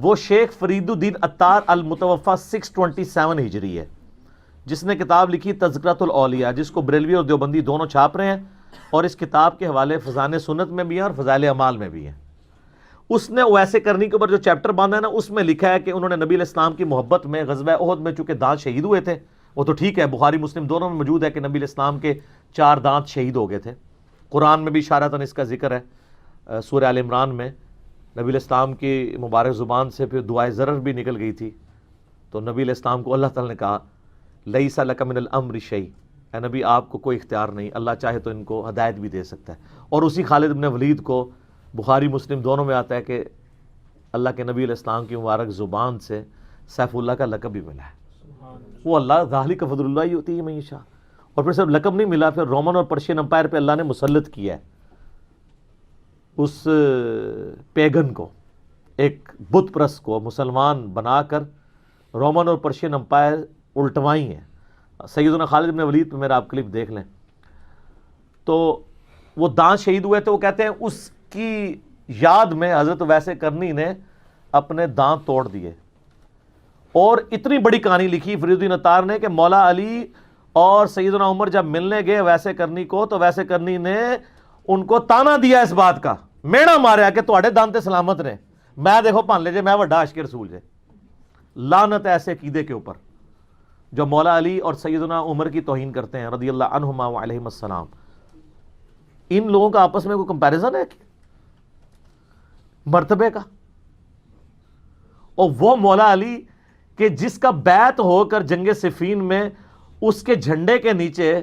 وہ شیخ فرید الدین عطار المتوفا 627 ہجری ہے, جس نے کتاب لکھی تذکرۃ الاولیاء, جس کو بریلوی اور دیوبندی دونوں چھاپ رہے ہیں, اور اس کتاب کے حوالے فضائل سنت میں بھی ہیں اور فضائل اعمال میں بھی ہیں. اس نے ویسے کرنی کے اوپر جو چیپٹر باندھا ہے نا, اس میں لکھا ہے کہ انہوں نے نبی علیہ السلام کی محبت میں غزوہ احد میں چونکہ دانت شہید ہوئے تھے, وہ تو ٹھیک ہے, بخاری مسلم دونوں میں موجود ہے کہ نبی علیہ السلام کے 4 دانت شہید ہو گئے تھے. قرآن میں بھی اشارتاً اس کا ذکر ہے, سورہ آل عمران میں نبی علیہ السلام کی مبارک زبان سے پھر دعائے ضرر بھی نکل گئی تھی, تو نبی علیہ السلام کو اللہ تعالیٰ نے کہا لیس لک من الامر شیء, اے نبی آپ کو کوئی اختیار نہیں، اللہ چاہے تو ان کو ہدایت بھی دے سکتا ہے۔ اور اسی خالد بن ولید کو بخاری مسلم دونوں میں آتا ہے کہ اللہ کے نبی علیہ السلام کی مبارک زبان سے سیف اللہ کا لقب بھی ملا ہے۔ وہ اللہ ذالک فضل اللہ یؤتیہ من یشاء، اور پھر صرف لقب نہیں ملا، پھر رومن اور پرشین امپائر پہ اللہ نے مسلط کیا ہے اس پیگن کو، ایک بت پرست کو مسلمان بنا کر رومن اور پرشین امپائر الٹوائی ہیں۔ سیدنا خالد بن ولید پہ میرا آپ کلپ دیکھ لیں، تو وہ دانت شہید ہوئے تو وہ کہتے ہیں اس کی یاد میں حضرت ویسے کرنی نے اپنے دانت توڑ دیے، اور اتنی بڑی کہانی لکھی فرید الدین عطار نے کہ مولا علی اور سیدنا عمر جب ملنے گئے ویسے کرنی کو، تو ویسے کرنی نے ان کو تانا دیا اس بات کا، میڑا ماریا کہ تواڈے دانت سلامت نے، میں دیکھو پان لے جے، میں وڈا عاشق رسول جے۔ لعنت ایسے عقیدے کے اوپر جو مولا علی اور سیدنا عمر کی توہین کرتے ہیں رضی اللہ عنہما وعلیہم السلام۔ ان لوگوں کا آپس میں کوئی کمپیریزن ہے مرتبے کا؟ اور وہ مولا علی کہ جس کا بیعت ہو کر جنگ صفین میں اس کے جھنڈے کے نیچے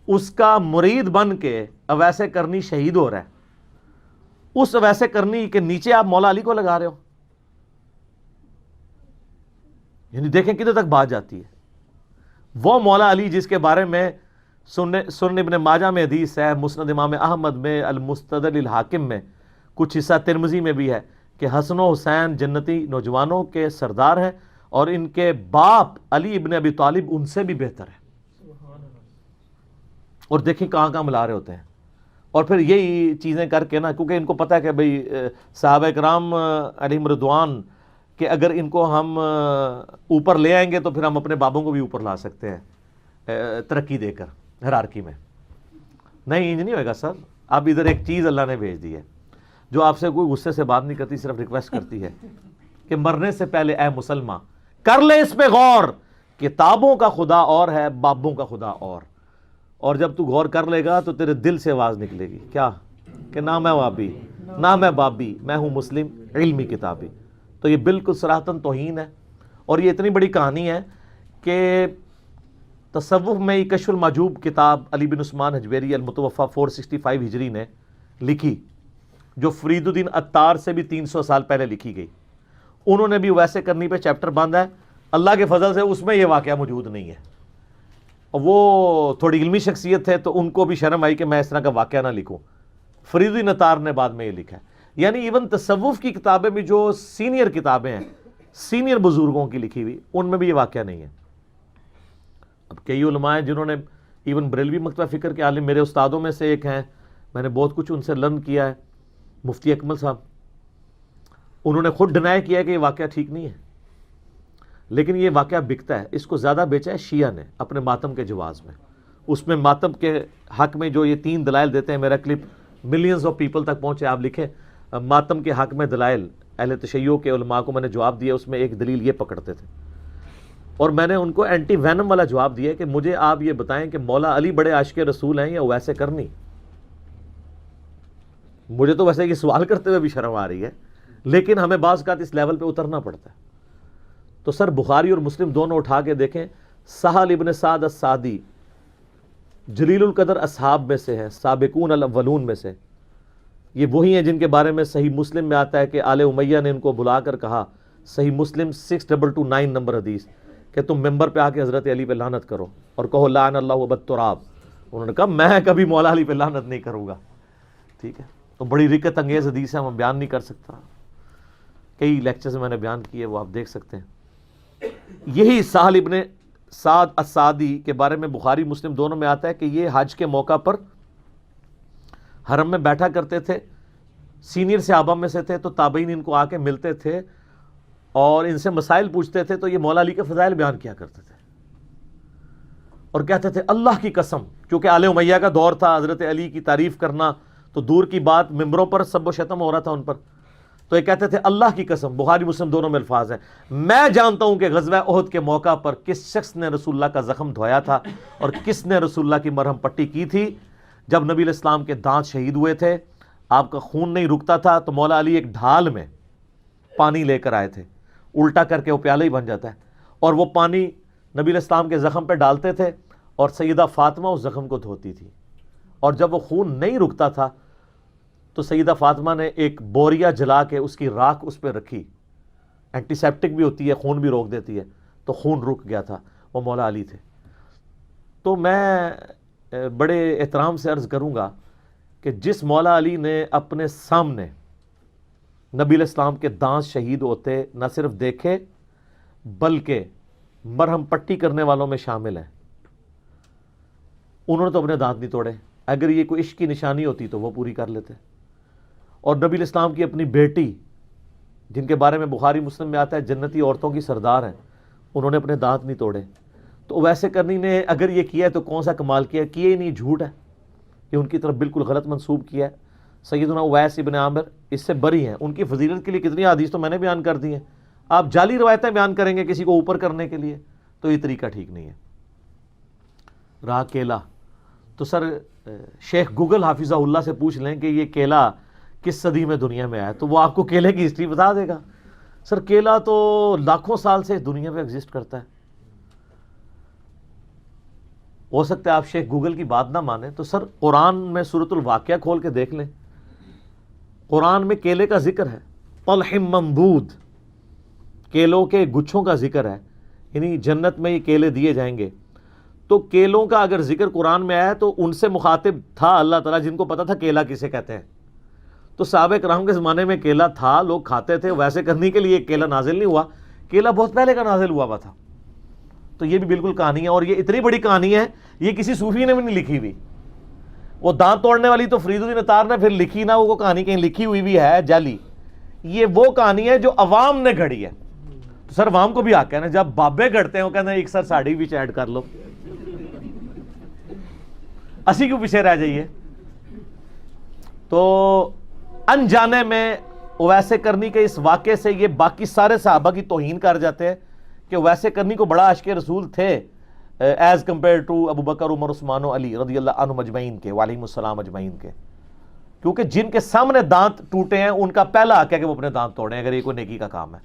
اس کا مرید بن کے اویسے کرنی شہید ہو رہا ہے، اس اویسے کرنی کے نیچے آپ مولا علی کو لگا رہے ہو، یعنی دیکھیں کدھر تک بات جاتی ہے۔ وہ مولا علی جس کے بارے میں سنن ابن ماجہ میں حدیث ہے، مسند امام احمد میں، المستدرک للحاکم میں، کچھ حصہ ترمذی میں بھی ہے کہ حسن و حسین جنتی نوجوانوں کے سردار ہیں، اور ان کے باپ علی ابن ابی طالب ان سے بھی بہتر ہے۔ اور دیکھیں کہاں کہاں ملا رہے ہوتے ہیں، اور پھر یہی چیزیں کر کے نا، کیونکہ ان کو پتہ ہے کہ بھئی صحابہ کرام علیہم رضوان کہ اگر ان کو ہم اوپر لے آئیں گے تو پھر ہم اپنے بابوں کو بھی اوپر لا سکتے ہیں ترقی دے کر ہیرارکی میں۔ نہیں، انج نہیں ہوئے گا سر۔ اب ادھر ایک چیز اللہ نے بھیج دی ہے جو آپ سے کوئی غصے سے بات نہیں کرتی، صرف ریکویسٹ کرتی ہے کہ مرنے سے پہلے اے مسلمان کر لے اس پہ غور، کتابوں کا خدا اور ہے، بابوں کا خدا اور جب تو غور کر لے گا تو تیرے دل سے آواز نکلے گی کیا کہ نہ میں وابی نہ میں بابی، میں ہوں مسلم علمی کتابی۔ تو یہ بالکل صراحتاً توہین ہے، اور یہ اتنی بڑی کہانی ہے کہ تصوف میں کشف المحجوب کتاب علی بن عثمان حجویری المتوفی 465 ہجری نے لکھی، جو فرید الدین عطار سے بھی 300 سال پہلے لکھی گئی، انہوں نے بھی ویسے کرنی پہ چیپٹر باندھا ہے۔ اللہ کے فضل سے اس میں یہ واقعہ موجود نہیں ہے، اور وہ تھوڑی علمی شخصیت ہے تو ان کو بھی شرم آئی کہ میں اس طرح کا واقعہ نہ لکھوں۔ فرید الدین عطار نے بعد میں یہ لکھا ہے، یعنی ایون تصوف کی کتابیں بھی جو سینئر کتابیں ہیں، سینئر بزرگوں کی لکھی ہوئی، ان میں بھی یہ واقعہ نہیں ہے۔ اب کئی علماء ہیں جنہوں نے ایون بریلوی مکتبہ فکر کے عالم، میرے استادوں میں سے ایک ہیں، میں نے بہت کچھ ان سے لرن کیا ہے، مفتی اکمل صاحب، انہوں نے خود ڈینائی کیا ہے کہ یہ واقعہ ٹھیک نہیں ہے، لیکن یہ واقعہ بکتا ہے۔ اس کو زیادہ بیچا ہے شیعہ نے اپنے ماتم کے جواز میں، اس میں ماتم کے حق میں جو یہ 3 دلائل دیتے ہیں، میرا کلپ ملینز آف پیپل تک پہنچے، آپ لکھیں ماتم کے حق میں دلائل، اہل تشیع کے علماء کو میں نے جواب دیا، اس میں ایک دلیل یہ پکڑتے تھے، اور میں نے ان کو اینٹی وینم والا جواب دیا کہ مجھے آپ یہ بتائیں کہ مولا علی بڑے عاشق رسول ہیں یا ویسے کرنی؟ مجھے تو ویسے یہ سوال کرتے ہوئے بھی شرم آ رہی ہے، لیکن ہمیں بعض اوقات اس لیول پہ اترنا پڑتا ہے۔ تو سر بخاری اور مسلم دونوں اٹھا کے دیکھیں، سہل ابن سعد السعدی جلیل القدر اصحاب میں سے ہے، سابقون الاولون میں سے، یہ وہی ہیں جن کے بارے میں صحیح مسلم میں آتا ہے کہ آل امیہ نے ان کو بلا کر کہا، صحیح مسلم 6229 نمبر حدیث، کہ تم ممبر پہ آ کے حضرت علی پہ لعنت کرو اور کہو لعن اللہ ابا التراب۔ انہوں نے کہا میں کبھی مولا علی پہ لعنت نہیں کروں گا، ٹھیک ہے؟ تو بڑی رکت انگیز حدیث ہے، میں بیان نہیں کر سکتا، کئی لیکچرز میں نے بیان کیے، وہ آپ دیکھ سکتے ہیں۔ یہی سہل ابن سعد السعدی کے بارے میں بخاری مسلم دونوں میں آتا ہے کہ یہ حج کے موقع پر حرم میں بیٹھا کرتے تھے، سینئر صحابہ میں سے تھے، تو تابعین ان کو آ کے ملتے تھے اور ان سے مسائل پوچھتے تھے، تو یہ مولا علی کے فضائل بیان کیا کرتے تھے اور کہتے تھے اللہ کی قسم، کیونکہ آل امیہ کا دور تھا، حضرت علی کی تعریف کرنا تو دور کی بات، ممبروں پر سب و شتم ہو رہا تھا ان پر، تو یہ کہتے تھے اللہ کی قسم، بخاری مسلم دونوں میں الفاظ ہیں، میں جانتا ہوں کہ غزوہ احد کے موقع پر کس شخص نے رسول اللہ کا زخم دھویا تھا اور کس نے رسول اللہ کی مرہم پٹی کی تھی۔ جب نبی علیہ السلام کے دانت شہید ہوئے تھے، آپ کا خون نہیں رکتا تھا، تو مولا علی ایک ڈھال میں پانی لے کر آئے تھے، الٹا کر کے وہ پیالہ ہی بن جاتا ہے، اور وہ پانی نبی علیہ السلام کے زخم پہ ڈالتے تھے اور سیدہ فاطمہ اس زخم کو دھوتی تھی، اور جب وہ خون نہیں رکتا تھا تو سیدہ فاطمہ نے ایک بوریا جلا کے اس کی راکھ اس پہ رکھی، اینٹی سیپٹک بھی ہوتی ہے، خون بھی روک دیتی ہے، تو خون رک گیا تھا، وہ مولا علی تھے۔ تو میں بڑے احترام سے عرض کروں گا کہ جس مولا علی نے اپنے سامنے نبی علیہ السلام کے دانت شہید ہوتے نہ صرف دیکھے بلکہ مرہم پٹی کرنے والوں میں شامل ہیں، انہوں نے تو اپنے دانت نہیں توڑے۔ اگر یہ کوئی عشق کی نشانی ہوتی تو وہ پوری کر لیتے۔ اور نبی علیہ السلام کی اپنی بیٹی، جن کے بارے میں بخاری مسلم میں آتا ہے جنتی عورتوں کی سردار ہیں، انہوں نے اپنے دانت نہیں توڑے۔ تو ویسے کرنی نے اگر یہ کیا ہے تو کون سا کمال کیا ہے؟ کیا ہی نہیں، جھوٹ ہے، یہ ان کی طرف بالکل غلط منسوب کیا ہے۔ سیدنا اویس ابن عامر اس سے بری ہیں، ان کی فضیلت کے لیے کتنی حدیث تو میں نے بیان کر دی ہیں۔ آپ جعلی روایتیں بیان کریں گے کسی کو اوپر کرنے کے لیے، تو یہ طریقہ ٹھیک نہیں ہے۔ رہا کیلا، تو سر شیخ گوگل حافظہ اللہ سے پوچھ لیں کہ یہ کیلا کس صدی میں دنیا میں آیا، تو وہ آپ کو کیلے کی ہسٹری بتا دے گا۔ سر کیلا تو لاکھوں سال سے دنیا میں ایگزسٹ کرتا ہے۔ ہو سکتا ہے آپ شیخ گوگل کی بات نہ مانیں، تو سر قرآن میں سورۃ الواقعہ کھول کے دیکھ لیں، قرآن میں کیلے کا ذکر ہے، طلح منضود، کیلوں کے گچھوں کا ذکر ہے، یعنی جنت میں یہ کیلے دیے جائیں گے۔ تو کیلوں کا اگر ذکر قرآن میں آیا تو ان سے مخاطب تھا اللہ تعالیٰ، جن کو پتا تھا کیلا کسے کہتے ہیں۔ تو صحابہ کرام کے زمانے میں کیلا تھا، لوگ کھاتے تھے، ویسے کرنے کے لیے کیلا نازل نہیں ہوا، کیلا بہت پہلے کا نازل ہوا تھا۔ تو یہ بھی بالکل کہانی ہے، اور یہ اتنی بڑی کہانی ہے یہ کسی صوفی نے بھی نہیں لکھی ہوئی۔ وہ دانت توڑنے والی تو فرید الدین اطار نے پھر لکھی نہ، وہ کہانی کہیں لکھی ہوئی بھی ہے جعلی، یہ وہ کہانی ہے جو عوام نے گھڑی ہے۔ تو سر عوام کو بھی حق ہے نا، جب بابے گھڑتے ہیں وہ کہتے ہیں ایک سر ساڑی بھی ایڈ کر لو، اسی کو پیچھے رہ جائیے۔ تو انجانے میں اویس کرنی کے اس واقعے سے یہ باقی سارے صحابہ کی توہین کر جاتے ہیں کہ اویس کرنی کو بڑا عاشق رسول تھے ایز کمپیئر ٹو ابو بکر، عمر، عثمان و علی رضی اللہ عنہم اجمعین کے، وعلیہم السلام اجمعین کے، کیونکہ جن کے سامنے دانت ٹوٹے ہیں ان کا پہلا حق ہے کہ وہ اپنے دانت توڑیں اگر یہ کوئی نیکی کا کام ہے۔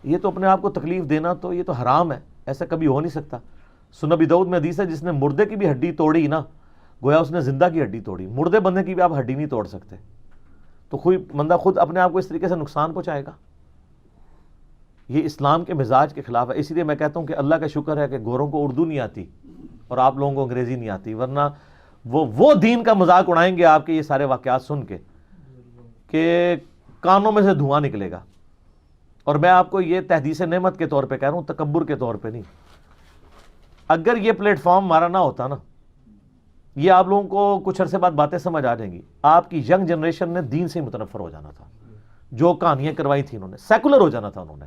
یہ تو اپنے آپ کو تکلیف دینا تو یہ تو حرام ہے، ایسا کبھی ہو نہیں سکتا۔ سنن ابی داؤد میں حدیث ہے جس نے مردے کی بھی ہڈی توڑی نا، گویا اس نے زندہ کی ہڈی توڑی، مردے بندے کی بھی آپ ہڈی نہیں توڑ سکتے۔ تو کوئی بندہ خود اپنے آپ کو اس طریقے سے نقصان پہنچائے گا، یہ اسلام کے مزاج کے خلاف ہے۔ اسی لیے میں کہتا ہوں کہ اللہ کا شکر ہے کہ گوروں کو اردو نہیں آتی اور آپ لوگوں کو انگریزی نہیں آتی، ورنہ وہ دین کا مذاق اڑائیں گے آپ کے یہ سارے واقعات سن کے کہ کانوں میں سے دھواں نکلے گا۔ اور میں آپ کو یہ تحدیث نعمت کے طور پہ کہہ رہا ہوں، تکبر کے طور پہ نہیں۔ اگر یہ پلیٹ فارم ہمارا نہ ہوتا نا، یہ آپ لوگوں کو کچھ عرصے بعد باتیں سمجھ آ جائیں گی، آپ کی ینگ جنریشن نے دین سے ہی متنفر ہو جانا تھا، جو کہانیاں کروائی تھیں انہوں نے، سیکولر ہو جانا تھا انہوں نے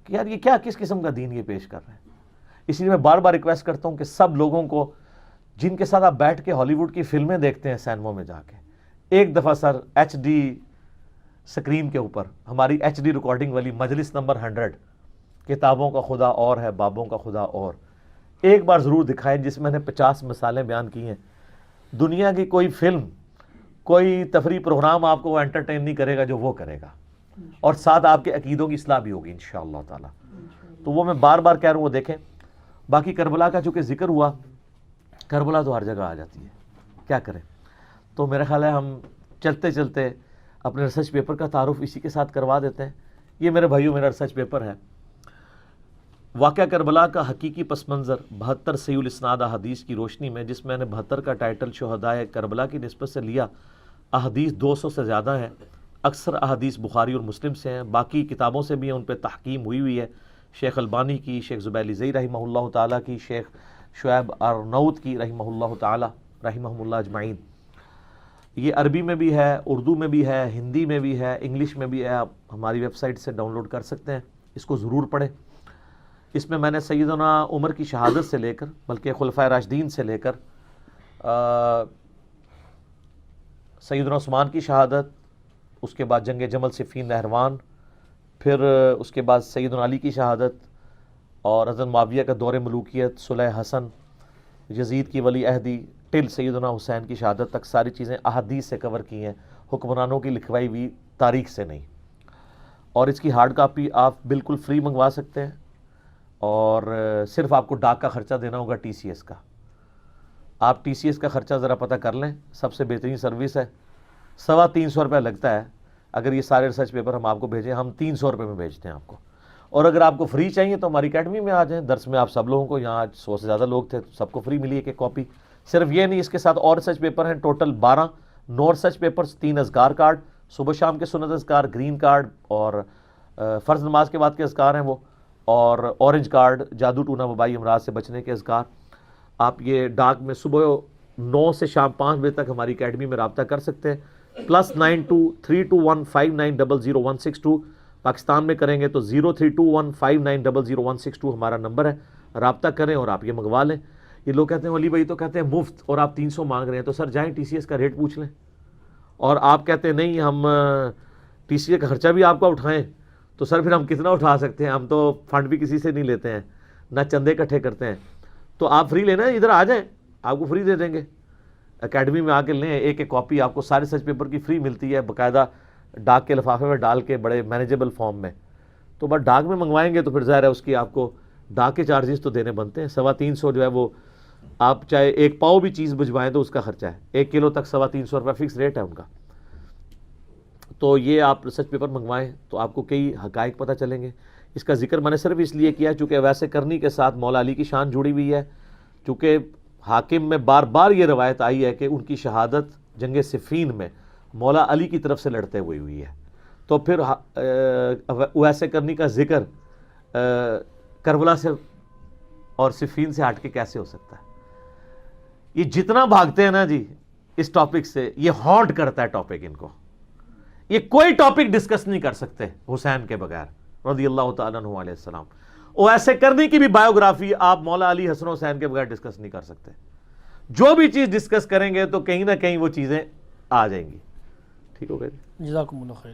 کہ یار یہ کیا کس قسم کا دین یہ پیش کر رہے ہیں۔ اس لیے میں بار بار ریکویسٹ کرتا ہوں کہ سب لوگوں کو جن کے ساتھ آپ بیٹھ کے ہالی ووڈ کی فلمیں دیکھتے ہیں سینموں میں جا کے، ایک دفعہ سر ایچ ڈی سکرین کے اوپر ہماری ایچ ڈی ریکارڈنگ والی مجلس نمبر 100 کتابوں کا خدا اور ہے بابوں کا خدا اور، ایک بار ضرور دکھائیں، جس میں نے 50 مثالیں بیان کی ہیں۔ دنیا کی کوئی فلم، کوئی تفریح پروگرام آپ کو وہ انٹرٹین نہیں کرے گا جو وہ کرے گا، اور ساتھ آپ کے عقیدوں کی اصلاح بھی ہوگی انشاءاللہ تعالی۔ تو وہ میں بار بار کہہ رہا ہوں وہ دیکھیں۔ باقی کربلا کا چونکہ ذکر ہوا، کربلا تو ہر جگہ آ جاتی ہے، کیا کریں۔ تو میرا خیال ہے ہم چلتے چلتے اپنے ریسرچ پیپر کا تعارف اسی کے ساتھ کروا دیتے ہیں۔ یہ میرے بھائیوں میرا ریسرچ پیپر ہے، واقعہ کربلا کا حقیقی پس منظر 72 صحیح الاسناد احادیث کی روشنی میں، جس میں نے 72 کا ٹائٹل شہدائے کربلا کی نسبت سے لیا۔ احادیث 200 سے زیادہ ہیں، اکثر احادیث بخاری اور مسلم سے ہیں، باقی کتابوں سے بھی ہیں، ان پہ تحقیم ہوئی ہے، شیخ البانی کی، شیخ زبیل زئی رحمہ اللہ تعالیٰ کی، شیخ شعیب ارنوت کی رحمہ اللہ تعالیٰ، رحمہ اللہ اجمعین۔ یہ عربی میں بھی ہے، اردو میں بھی ہے، ہندی میں بھی ہے، انگلش میں بھی ہے، آپ ہماری ویب سائٹ سے ڈاؤن لوڈ کر سکتے ہیں، اس کو ضرور پڑھیں۔ اس میں نے سیدنا عمر کی شہادت سے لے کر، بلکہ خلفائے راشدین سے لے کر سیدنا عثمان کی شہادت، اس کے بعد جنگ جمل صفین نہروان، پھر اس کے بعد سیدنا علی کی شہادت، اور حضرت معاویہ کا دور ملوکیت، صلح حسن، یزید کی ولی عہدی، ٹل سیدنا حسین کی شہادت تک ساری چیزیں احادیث سے کور کی ہیں، حکمرانوں کی لکھوائی ہوئی تاریخ سے نہیں۔ اور اس کی ہارڈ کاپی آپ بالکل فری منگوا سکتے ہیں، اور صرف آپ کو ڈاک کا خرچہ دینا ہوگا ٹی سی ایس کا. آپ ٹی سی ایس کا خرچہ ذرا پتہ کر لیں, سب سے بہترین سروس ہے. 350 روپیہ لگتا ہے اگر یہ سارے ریسرچ پیپر ہم آپ کو بھیجیں, ہم 300 روپے میں بھیجتے ہیں آپ کو. اور اگر آپ کو فری چاہیے تو ہماری اکیڈمی میں آ جائیں, درس میں آپ سب لوگوں کو, یہاں 100 سے زیادہ لوگ تھے, سب کو فری ملی ایک کاپی. صرف یہ نہیں, اس کے ساتھ اور ریسرچ پیپر ہیں ٹوٹل 12, 9 ریسرچ پیپرز, 3 اذکار کارڈ, صبح شام کے سنت اذکار, گرین کارڈ اور فرض نماز کے بعد کے اذکار ہیں وہ, اور اورنج کارڈ, جادو ٹونا وبائی امراض سے بچنے کے اذکار. آپ یہ ڈاک میں صبح 9 سے شام 5 بجے تک ہماری اکیڈمی میں رابطہ کر سکتے ہیں. +923215900162 پاکستان میں کریں گے تو 032159000162 ہمارا نمبر ہے, رابطہ کریں اور آپ یہ منگوا لیں. یہ لوگ کہتے ہیں ولی بھائی تو کہتے ہیں مفت اور آپ 300 مانگ رہے ہیں, تو سر جائیں ٹی سی ایس کا ریٹ پوچھ لیں. اور آپ کہتے ہیں نہیں ہم ٹی سی ایس کا خرچہ بھی آپ کا اٹھائیں, تو سر پھر ہم کتنا اٹھا سکتے ہیں, ہم تو فنڈ بھی کسی سے نہیں لیتے ہیں, نہ چندے اکٹھے کرتے ہیں. تو آپ فری لینا ہے, ادھر آ جائیں, آپ کو فری دے دیں گے. اکیڈمی میں آ کے لیں, ایک کاپی آپ کو سارے سچ پیپر کی فری ملتی ہے, باقاعدہ ڈاک کے لفافے میں ڈال کے بڑے مینیجیبل فارم میں. تو بس ڈاک میں منگوائیں گے تو پھر ظاہر ہے اس کی آپ کو ڈاک کے چارجز تو دینے بنتے ہیں. 350 جو ہے وہ آپ چاہے 1 پاؤ بھی چیز بھجوائیں تو اس کا خرچہ ہے, 1 کلو تک 350 روپے فکس ریٹ ہے ان کا. تو یہ آپ ریسرچ پیپر منگوائیں تو آپ کو کئی حقائق پتہ چلیں گے. اس کا ذکر میں نے صرف اس لیے کیا چونکہ ویسے کرنی کے ساتھ مولا علی کی شان جڑی ہوئی ہے, چونکہ حاکم میں بار بار یہ روایت آئی ہے کہ ان کی شہادت جنگ صفین میں مولا علی کی طرف سے لڑتے ہوئے ہوئی ہے. تو پھر ویسے کرنی کا ذکر کربلا سے اور صفین سے ہٹ کے کیسے ہو سکتا ہے. یہ جتنا بھاگتے ہیں نا جی اس ٹاپک سے, یہ ہانٹ کرتا ہے ٹاپک ان کو. یہ کوئی ٹاپک ڈسکس نہیں کر سکتے حسین کے بغیر رضی اللہ تعالیٰ عنہ علیہ السلام. وہ ایسے کرنے کی بھی بایوگرافی آپ مولا علی حسن حسین کے بغیر ڈسکس نہیں کر سکتے. جو بھی چیز ڈسکس کریں گے تو کہیں نہ کہیں وہ چیزیں آ جائیں گی. ٹھیک ہو گیا جی, جزاکم اللہ خیر.